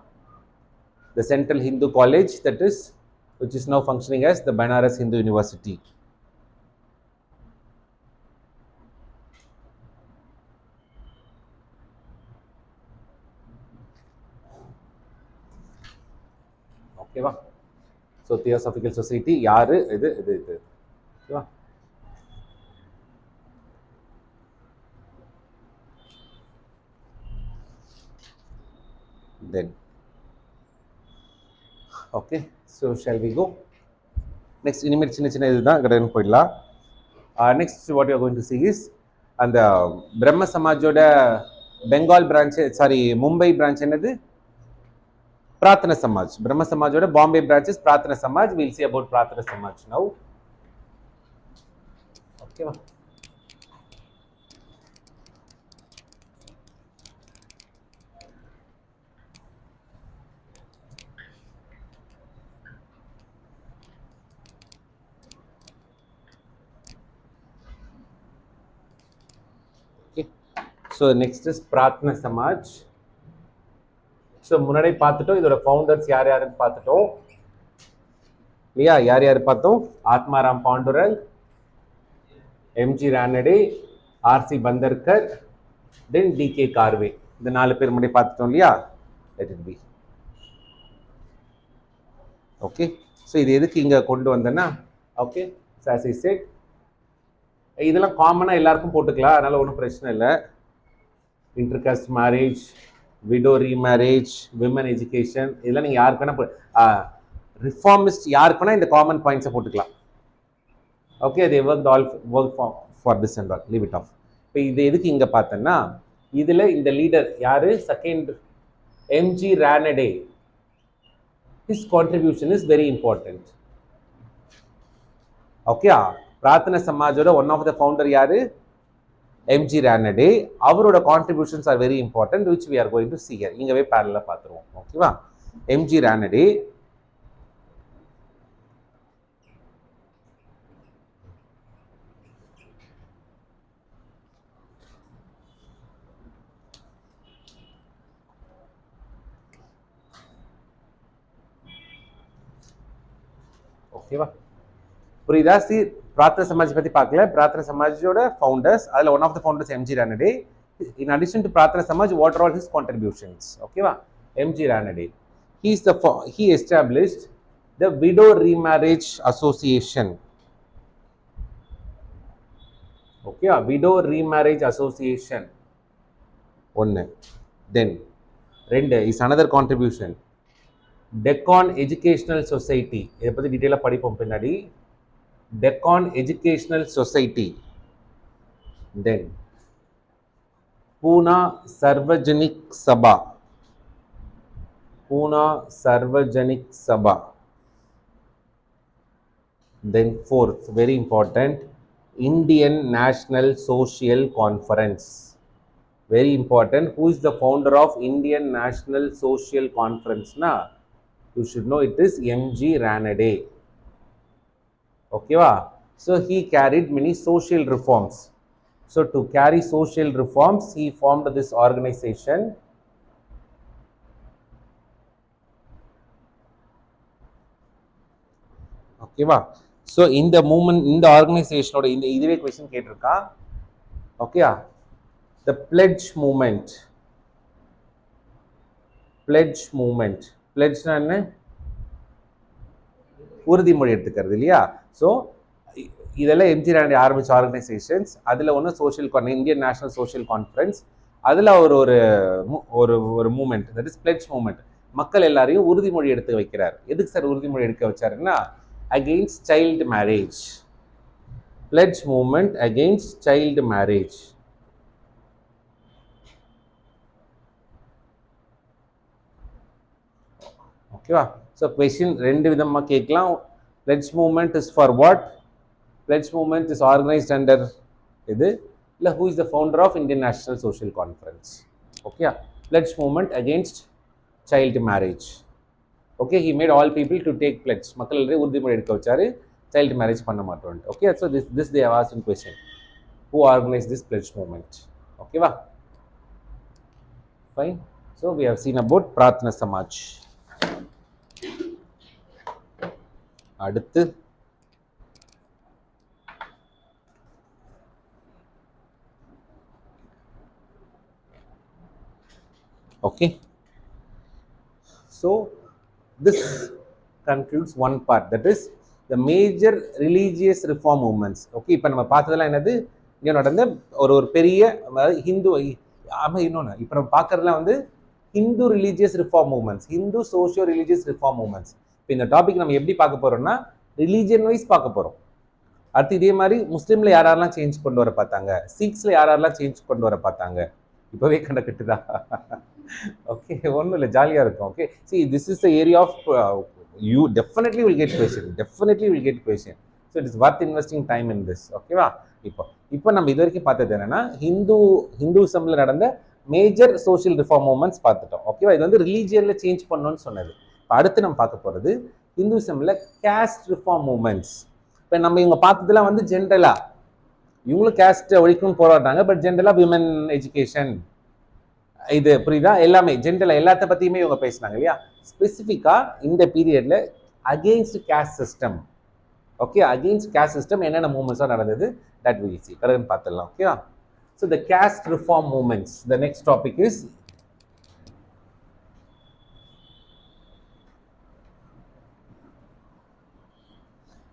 the Central Hindu College, that is, which is now functioning as the Banaras Hindu University. ஓகேவா? So theosophical society யாரு? இது இது இது. ஓகேவா? Then okay, so shall we go next. இனிமேல் சின்ன சின்ன இதுதான், கடன்னு போயிடலாம். Next what you are going to see is அந்த பிரம்ம சமாஜோட Bengal branch, sorry Mumbai branch என்னது? Pratana Samaj. Brahma Samaj oda Bombay branch is Pratana Samaj. We'll see about Pratana Samaj now. Okay. So next is Prarthana Samaj. So முன்னாடி பார்த்துட்டோம், இதோட founders யார் யாருன்னு பார்த்துட்டோம் இல்லையா? யார் யார் பார்த்தோம்? ஆத்மாராம் பாண்டுரங், எம்ஜி ரானடே, ஆர்சி பந்தர்கர், தென் டிகே கார்வே. இந்த 4 பேர் முன்னாடி பார்த்துட்டோம் இல்லையா? Let it be. Okay, so இது எதுக்கு இங்கே கொண்டு வந்தேன்னா, ஓகே as I said, இதெல்லாம் காமனாக எல்லாருக்கும் போட்டுக்கலாம், அதனால் ஒன்றும் பிரச்சனை இல்லை. Intercaste marriage, widow remarriage, women education, இதெல்லாம் நீங்கள் யாருக்கு வேணால், ரிஃபார்மிஸ்ட் யாருக்கு வேணால் இந்த காமன் பாயிண்ட்ஸை போட்டுக்கலாம். Okay, they worked all work for this and all, leave it off. இப்போ இது எதுக்கு இங்கே பார்த்தேன்னா, இதில் இந்த லீடர் யார்? Second M G Ranade. his contribution is very important. Okay, Prarthana சமாஜோட ஒன் ஆஃப் த ஃபவுண்டர் யாரு? எம்ஜி ரானடே. அவரோட contributions are very important, which we are going to see here. இங்கவே பேரலா பார்த்துருவோம். ஓகேவா? எம்ஜி ரானடே ஓகேவா? புரியுதா? சி, பிரார்த்தனா சமாஜ் பத்தி பார்க்கல. பிரார்த்தனா சமாஜோட ஃபவுண்டர்ஸ், அதுல one of the founders M G Ranade. In addition to Prarthana Samaj, what are all his contributions? ஓகேவா? M G Ranade, he established the widow remarriage association. Okay, widow remarriage association ஒன்னு. தென் 2 is another contribution, Deccan Educational Society. இதை பற்றி டீட்டெயிலாக படிப்போம் பின்னாடி. Deccan Educational Society. Then Pune Sarvajanik Sabha. Pune Sarvajanik Sabha. Then 4th, very important, Indian National Social Conference. Very important. Who is the founder of Indian National Social Conference? Na, you should know it is MG Ranade. Okay va? So he carried many social reforms. So to carry social reforms, he formed this organization. Okay va? So in the movement, in the organization oda இந்த இதுவே question கேட்டிருக்கா. Okay ah, the pledge movement. Pledge movement. Pledge na என்ன? உறுதிமொழி எடுத்துக்கிறது இல்லையா? So இதெல்லாம் MG Ranade ஆரம்பிச்ச organisations. அதில் ஒன்று social Indian national social conference. அதில் ஒரு ஒரு ஒரு movement, that is pledge movement. மக்கள் எல்லாரையும் உறுதிமொழி எடுத்து வைக்கிறார். எதுக்கு சார் உறுதிமொழி எடுக்க வச்சாருன்னா, against child marriage. Pledge movement against child marriage. ஓகேவா? ஸோ கொஸ்டின் 2 விதமாக கேட்கலாம். Pledge movement is for what? Pledge movement is organised under இது இல்லை, who is the founder of Indian national social conference? Okay, pledge movement against child marriage. Okay, he made all people to take pledge. மக்கள் எல்லாரையும் உறுதிமொழி எடுக்க வச்சாரு, child marriage பண்ண மாட்டோம். Okay, so this they have asked in question, who organise this pledge movement? ஓகேவா? Fine. So we have seen about Prarthana Samaj. அடுத்து okay, so this concludes one part, that is the major religious reform movements. okay, இப்போ நம்ம பார்த்ததெல்லாம் என்னது? இங்கே நடந்த ஒரு பெரிய ஹிந்து, ஆமாம், இன்னொன்று இப்போ நம்ம பார்க்கறதுலாம் வந்து Hindu religious reform movements, Hindu socio religious reform movements. இப்போ இந்த டாபிக் நம்ம எப்படி பார்க்க போறோம்னா, ரிலீஜியன் வைஸ் பார்க்க போறோம். அடுத்து இதே மாதிரி முஸ்லீம்ல யாரெல்லாம் சேஞ்ச் கொண்டு வர பார்த்தாங்க, சீக்ஸ்ல யாரெல்லாம் சேஞ்ச் கொண்டு வர பார்த்தாங்க, இப்போவே கண்டுக்கிட்டுதா? ஓகே, ஒன்றும் இல்லை, ஜாலியாக இருக்கும். Okay, see, this is the area of you definitely will get question, definitely will get question. So it is worth investing time in this. ஓகேவா? இப்போ நம்ம இது வரைக்கும் பார்த்தது என்னன்னா, ஹிந்துசம்ல நடந்த மேஜர் சோஷியல் ரிஃபார்ம் மூவ்மெண்ட்ஸ் பார்த்துட்டோம். ஓகேவா? இது வந்து ரிலீஜியன்ல சேஞ்ச் பண்ணணும்னு சொன்னது. இப்போ அடுத்து நம்ம பார்க்க போகிறது ஹிந்துசம்ல கேஸ்ட் ரிஃபார்ம் மூவ்மெண்ட்ஸ். இப்போ நம்ம இவங்க பார்த்ததுலாம் வந்து ஜென்ரலா இவங்களும் கேஸ்ட் ஒழிக்கணும்னு போராடுறாங்க. பட் ஜென்ரலாக விமன் எஜுகேஷன் இது புரியுதா, எல்லாமே ஜென்ரலாக எல்லாத்த பற்றியுமே இவங்க பேசினாங்க இல்லையா. ஸ்பெசிஃபிக்காக இந்த பீரியடில் against caste system, okay, against caste system என்னென்ன மூவ்மெண்ட்ஸாக நடந்தது தட் வில் சி. பிறகு பார்த்துடலாம். ஓகேவா. So the caste reform movements, the next topic is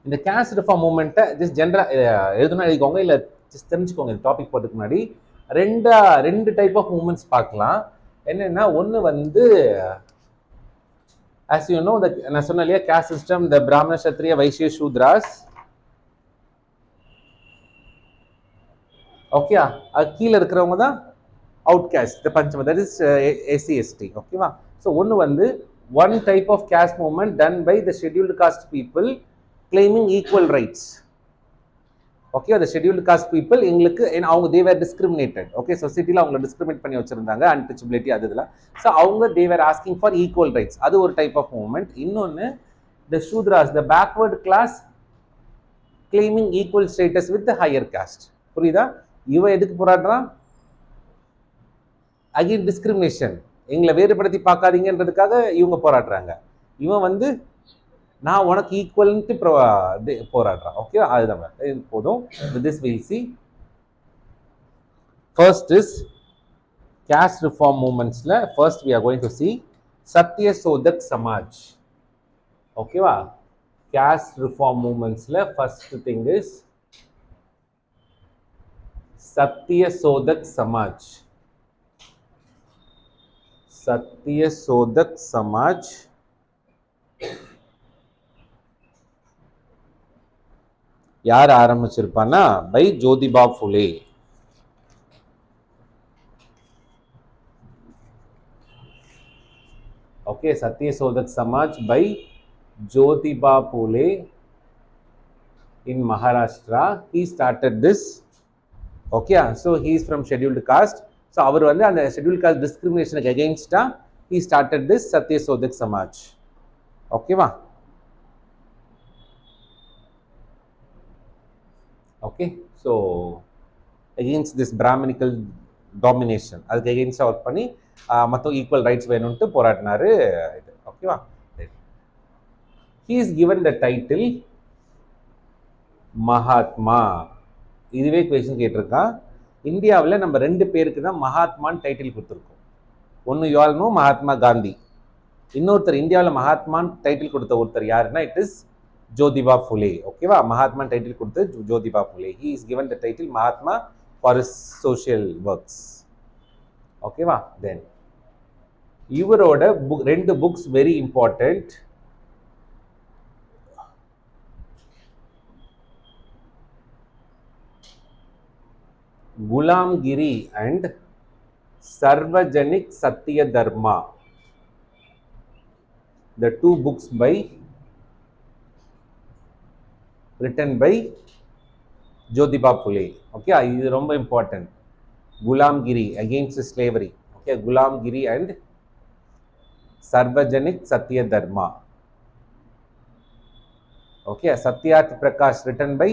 இந்த கேஸ்ட் ரிஃபார்ம் மூவ்மெண்ட்டை ஜஸ்ட் ஜென்ரலாக எழுதுனா எழுதிக்கோங்க, இல்லை ஜஸ்ட் தெரிஞ்சுக்கோங்க. இந்த டாபிக் போகிறதுக்கு முன்னாடி ரெண்டு டைப் ஆஃப் மூவ்மெண்ட்ஸ் பார்க்கலாம். என்னென்னா, ஒன்று வந்து as you know, நான் சொன்ன இல்லையா caste system, the Brahmana, Kshatriya, Vaishya, Shudras. Okay, அது கீழே இருக்கிறவங்க தான் outcaste, the Panchama, that is SC ST. ஓகேவா. ஸோ ஒன்று வந்து one type of caste movement done by the scheduled caste people claiming equal rights. Okay, அந்த scheduled caste people எங்களுக்கு அவங்க தேவர் டிஸ்கிரிமினேட்டட். ஓகே, சொசைட்டியில் அவங்களை டிஸ்கிரிமினேட் பண்ணி வச்சிருந்தாங்க, அன்டச்சபிலிட்டி அது இதெல்லாம். ஸோ அவங்க they are asking for equal rights, அது ஒரு டைப் ஆஃப் மூவ்மெண்ட். இன்னொன்று the Shudras, the backward class claiming equal status with the higher caste. புரியுதா. இவன் எதுக்கு போராடுறான்? அகைன் டிஸ்கிரிமினேஷன், எங்களை வேறுபடுத்தி பார்க்காதீங்கன்றதுக்காக இவங்க போராடுறாங்க. இவன் வந்து நான் உனக்கு ஈக்குவல்ன்ட்டு போராடுறான். ஓகே, அதுதான் போதும். This will see. First is caste reform மூவ்மெண்ட்ஸ்ல first we are going to see Satya Shodhak Samaj. ஓகேவா. caste reform மூவ்மெண்ட்ஸ்ல first thing is Satya Shodhak Samaj. Satya Shodhak Samaj யார் ஆரம்பிச்சிருப்பான்னா by Jyotiba Phule. Okay, Satya Shodhak Samaj by Jyotiba Phule in Maharashtra. he started this. Okay, so he is from scheduled caste. so அவர் வந்து அந்த scheduled caste discriminationக்கு against he started this Satya Shodhak Samaj. ஓகேவா. Okay, so against this Brahmanical domination, அதுக்கு அகெயின்ஸ்டாக work பண்ணி மொத்தம் equal rights வேணும்ட்டு போராடினாரு இது. ஓகேவா. He is given the title Mahatma. இதுவே கொஸ்டின் கேட்டிருக்கான். இந்தியாவில் நம்ம 2 பேருக்கு தான் மகாத்மான்னு டைட்டில் கொடுத்துருக்கோம். ஒன்று யூஆல்னோ மகாத்மா காந்தி, இன்னொருத்தர் இந்தியாவில் மகாத்மான் டைட்டில் கொடுத்த ஒருத்தர் யாருன்னா இட் இஸ் ஜோதிபா ஃபுலே. ஓகேவா. மகாத்மா டைட்டில் கொடுத்து Jyotiba Phule. He is given the title Mahatma for his social works. ஓகேவா. தென் இவரோட 2 books very important. Gulamgiri and Sarvajanik Satya Dharma. The 2 books written by Jyotiba Phule. Okay, இது ரொம்ப important. Gulamgiri against slavery. Okay, Gulamgiri and Sarvajanik Satya Dharma. Okay, Satyarth Prakash written by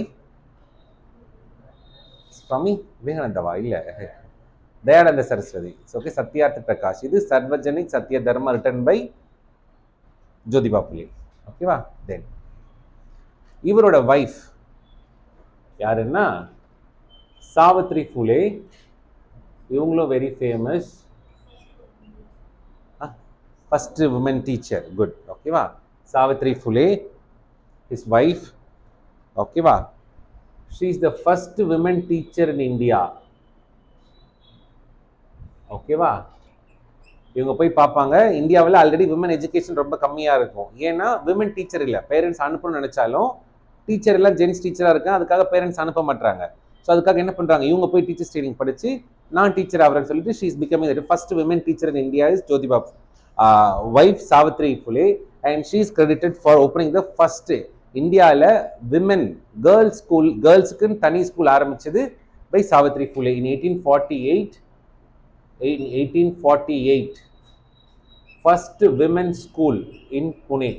Swami விவேகானந்தவா இல்ல தயானந்த சரஸ்வதி. ஓகே, சத்யார்த் பிரகாஷ். இது Sarvajanik Satya Dharma written by Jyotiba Phule. ஓகேவா. Then இவரோட wife யாருன்னா சாவித்ரி ஃபுலே. இவங்களும் very famous, first women teacher. Good. ஓகேவா. Savitri Phule his wife. ஓகேவா. she is the first women teacher in India. ஓகேவா. இவங்க போய் பார்ப்பாங்க. இந்தியாவில் ஆல்ரெடி விமன் எஜுகேஷன் ரொம்ப கம்மியாக இருக்கும். ஏன்னா விமன் டீச்சர் இல்லை. பேரண்ட்ஸ் அனுப்பணும்னு நினச்சாலும் டீச்சர் எல்லாம் ஜென்ஸ் டீச்சராக இருக்கேன், அதுக்காக பேரண்ட்ஸ் அனுப்ப மாட்டாங்க. ஸோ அதுக்காக என்ன பண்ணுறாங்க, இவங்க போய் டீச்சர்ஸ் ட்ரைனிங் படித்து நான் டீச்சர் ஆகிறேன்னு சொல்லிட்டு she is becoming the first women teacher in India is Jyotiba wife Savitri Phule. And she is credited for opening the first இந்தியாவில் விமன் கேர்ள்ஸ் ஸ்கூல், கேர்ள்ஸுக்குன்னு தனி ஸ்கூல் ஆரம்பித்தது by Savitri Phule in 1848. First women school in Pune.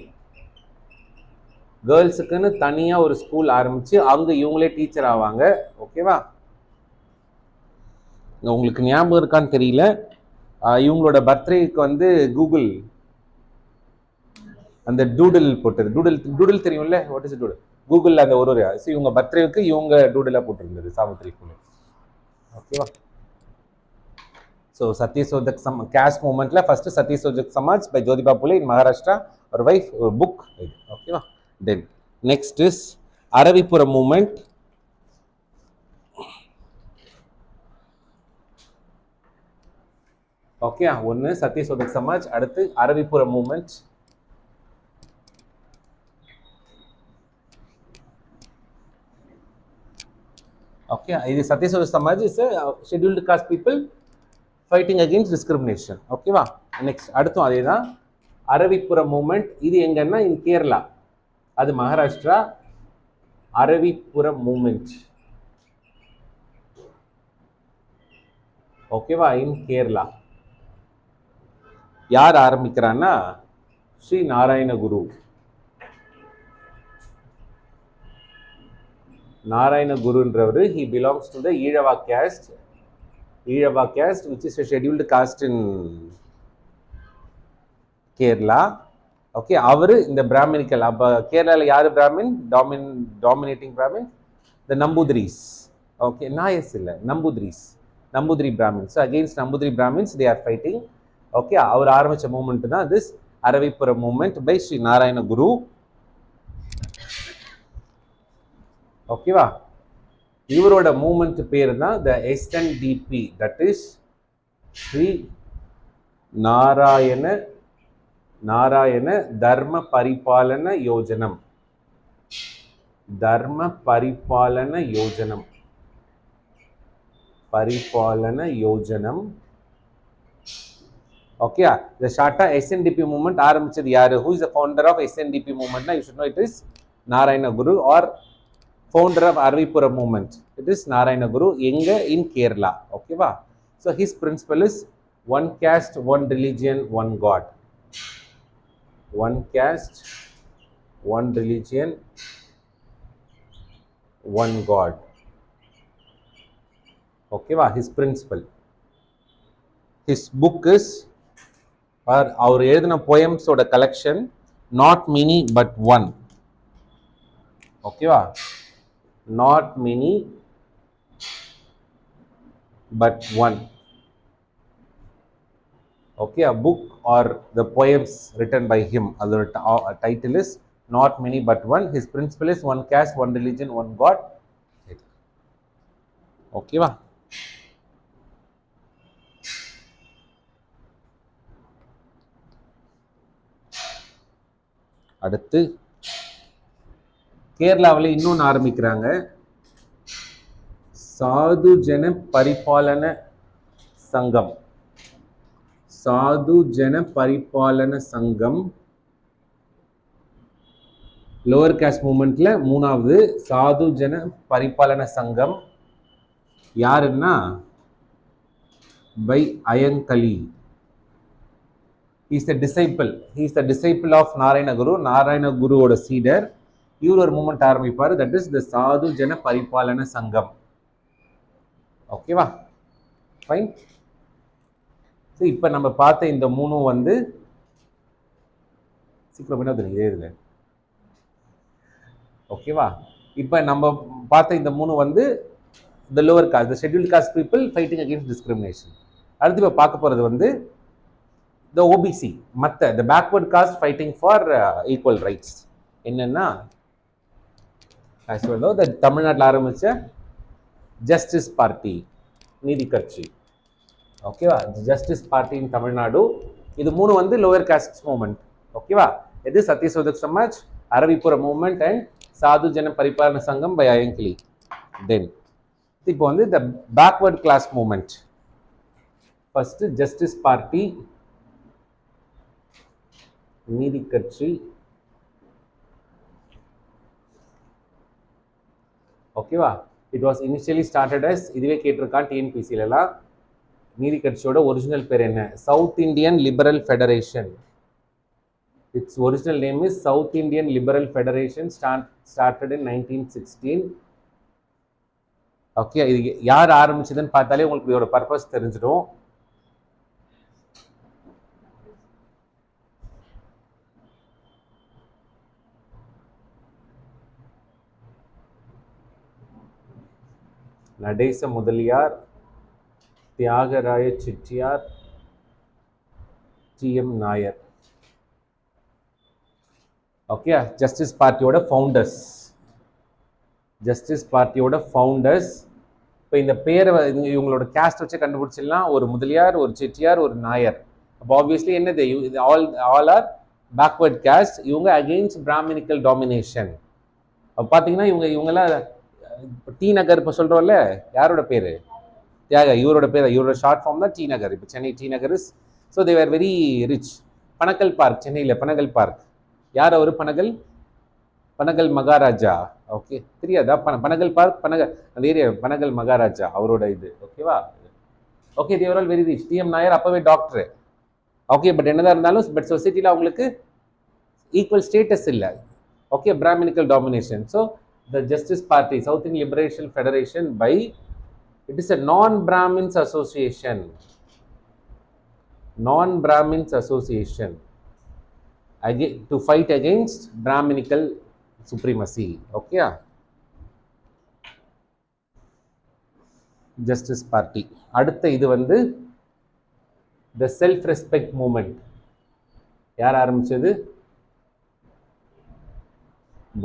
கேர்ள்ஸுக்குன்னு தனியாக ஒரு ஸ்கூல் ஆரம்பித்து அவங்க இவங்களே டீச்சர் ஆவாங்க. ஓகேவா. உங்களுக்கு ஞாபகம் இருக்கான்னு தெரியல, இவங்களோட பர்த்டேக்கு வந்து கூகுள் அந்த டூடில் போட்டது. டூடில் தெரியும்ல, வாட் இஸ் டூடில்? கூகுளில் அந்த ஒரு இவங்க பர்த்டேக்கு இவங்க டூடிலாக போட்டிருந்தது சாவித்ரி ஃபுலே. ஓகேவா? ஸோ சத்யசோதக் கேஸ்ட் மூமெண்ட்ல first Satyashodhak Samaj by Jyotiba Phule in Maharashtra, ஒரு வைஃப், ஒரு புக். ஓகேவா? Then next is Aruvippuram movement. Okay, ஒன்று சத்யசோதக் சமாஜ், அடுத்து அரவிப்புரம் மூமெண்ட். ஓகே, இது Satyashodhak Samaj is scheduled caste people fighting against discrimination. ஓகேவா? நெக்ஸ்ட் அடுத்தும் அதே தான் அரவிப்புரம் மூமெண்ட். இது எங்கன்னா இன் கேரளா, அது மகாராஷ்டிரா. அரவிப்புரம் மூமெண்ட், ஓகேவா, இன் கேரளா. யார் ஆரம்பிக்கிறான்னா ஸ்ரீ நாராயண குரு. நாராயண குருன்றவர், he belongs to the Ezhava caste, which is a scheduled caste in Kerala. Okay, அவரு இந்த பிராமணிக்கல். அப்ப கேரளால யாரு Brahmin dominating Brahmin? the Namboodiris. Okay, Nairs இல்ல, Namboodiri Brahmins. Against Namboodiri Brahmins they are fighting. Okay, அவர் ஆரம்பிச்ச மூமெண்ட் தான் this Aruvippuram movement by Sri Narayana Guru. ஓகேவா? இவரோட மூமெண்ட் பேர் தான் the SNDP, that is Sri Narayana தர்ம பரிபாலன யோஜனம். ஓகே, இந்த ஷார்ட்டா SNDP மூமெண்ட் ஆரம்பிச்சது யாரு? Who is the founder of SNDP மூமெண்ட்னா you should know it is Narayana Guru, or founder of Arvipuram movement. It is Narayana Guru, எங்க in Kerala. ஓகேவா? So his principle is one caste, one religion, one God. One caste, one religion, one God. ஓகேவா? his principle. His book is, or அவர் எழுதின poems ஓட collection, not many but one. ஓகேவா? not many but one. Okay, a book or the poems written by him, the title is not many but one. His principle is one caste, one religion, one God. Okay va? அடுத்து கேரளாவில் இன்னொன்று ஆரம்பிக்கிறாங்க, சாது ஜன பரிபாலன சங்கம். சாது ஜன பரிபாலன சங்கம் lower cost மூமெண்ட்ல மூணாவது. சாது ஜன பரிபாலன சங்கம் யாருன்னா by Ayyankali. he is the disciple of Narayana Guru. Narayana குருவோட சீடர். இவர் ஒரு மூமெண்ட் ஆரம்பிப்பார், தட் இஸ் த சாது ஜன பரிபாலன சங்கம். ஓகேவா? ஃபைன். இப்போ நம்ம பார்த்த இந்த மூணும் வந்து சீக்கிரம் என்ன தெரியுது. ஓகேவா? இப்போ நம்ம பார்த்த இந்த மூணு வந்து the lower caste, the scheduled caste people fighting against discrimination. அடுத்து இப்போ பார்க்க போகிறது வந்து the OBC, மற்ற the backward caste fighting for equal rights. என்னன்னா the தமிழ்நாட்டில் ஆரம்பிச்ச ஜஸ்டிஸ் பார்ட்டி, நீதி கட்சி. ஓகேவா? Justice Party in Tamil Nadu. இது மூணு வந்து லோவர் காஸ்ட் மூமெண்ட். ஓகேவா? இது Satyashodhak Samaj, Aruvippuram movement and Sadhu Jana Paripalana Sangham by Ayyankali. Then இப்போ வந்து the backward class movement. First Justice Party, நீதி கட்சி. ஓகேவா? It was initially started as, இதுவே கேட்டிருக்கான் டிஎன்பிசிலாம், நீதி கட்சியோட ஒரிஜினல் பேர் என்ன? South Indian Liberal Federation. It's original name is South Indian Liberal Federation, started in 1916. Okay, இது யார் ஆரம்பிச்சதுன்னு பார்த்தாலே உங்களுக்கு இதோட பர்பஸ் தெரிஞ்சிடும். Natesa Mudaliar, Thyagaraya Chettiar, T M. Nair. Okay, justice பார்ட்டியோட ஃபவுண்டர்ஸ். ஜஸ்டிஸ் பார்ட்டியோட ஃபவுண்டர்ஸ். இப்போ இந்த பேரை இவங்களோட கேஸ்ட் வச்சு கண்டுபிடிச்சிடலாம். ஒரு முதலியார், ஒரு செட்டியார், ஒரு நாயர். அப்போ ஆப்வியஸ்லி என்னது, ஆல் ஆர் பேக்வர்ட் கேஸ்ட். இவங்க அகெயின்ஸ்ட் பிராமினிக்கல் டாமினேஷன். அப்போ பார்த்தீங்கன்னா இவங்கெல்லாம் டி நகர் இப்போ சொல்கிறோம்ல, யாரோட பேர்? தியாக. இவரோட பேர், இவரோட ஷார்ட் ஃபார்ம் தான் டி நகர். இப்போ Chennai T Nagar is, so they are very rich. Panagal park, சென்னையில் பனகல் பார்க். யார் அவர்? பனகல் மகாராஜா. ஓகே, தெரியாதா? பனகல் பார்க், அந்த ஏரியா பனகல் மகாராஜா அவரோட இது. ஓகேவா? Okay, they are all very rich. T M. Nair அப்பவே டாக்டர். ஓகே, பட் என்னதான் இருந்தாலும் பட் சொசைட்டியில் அவங்களுக்கு ஈக்குவல் ஸ்டேட்டஸ் இல்லை. Okay, brahminical domination. So the justice party, South Indian liberation federation by, it is a non-Brahmins association. Non-Brahmins association to fight against Brahminical supremacy. Okay, Justice Party. அடுத்த இது வந்து the self-respect movement. யார் ஆரம்பிச்சது?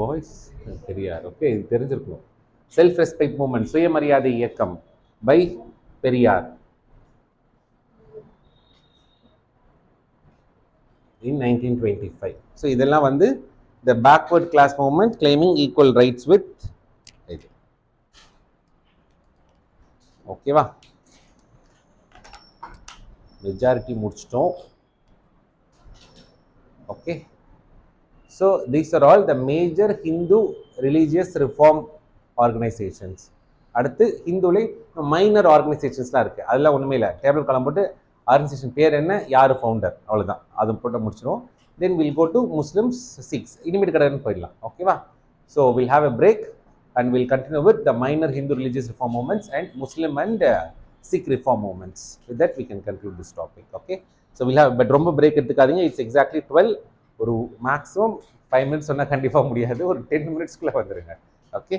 Boys Periyar. Okay, இது தெரிஞ்சிருக்கணும். Self-respect movement, சுயமரியாதை இயக்கம் by Periyar in 1925. So இதெல்லாம் வந்து the backward class movement claiming equal rights with இது. ஓகேவா? மெஜாரிட்டி முடிச்சிட்டோம். Okay, so these are all the major Hindu religious reform organisations. அடுத்து ஹிந்துவிலே மைனர் ஆர்கனைசேஷன்ஸ்லாம் இருக்குது. அதெல்லாம் ஒன்றுமே இல்லை. டேபிள் காலம் போட்டு ஆர்கனைசேஷன் பேர் என்ன, யார் ஃபவுண்டர், அவ்வளோதான். அது போட்டு முடிச்சிடும். Then will go to Muslims 6. இனிமேட் கடைன்னு போயிடலாம். ஓகேவா? So will have a break and will continue with the minor Hindu religious reform movements and Muslim and Sikh reform movements. With that we can conclude this topic. Okay, so will have, but ரொம்ப break எடுத்துக்காதீங்க. It's exactly 12. ஒரு maximum 5 minutes சொன்னால் கண்டிப்பாக முடியாது. ஒரு 10 minutesக்குள்ளே வந்துடுங்க. Okay.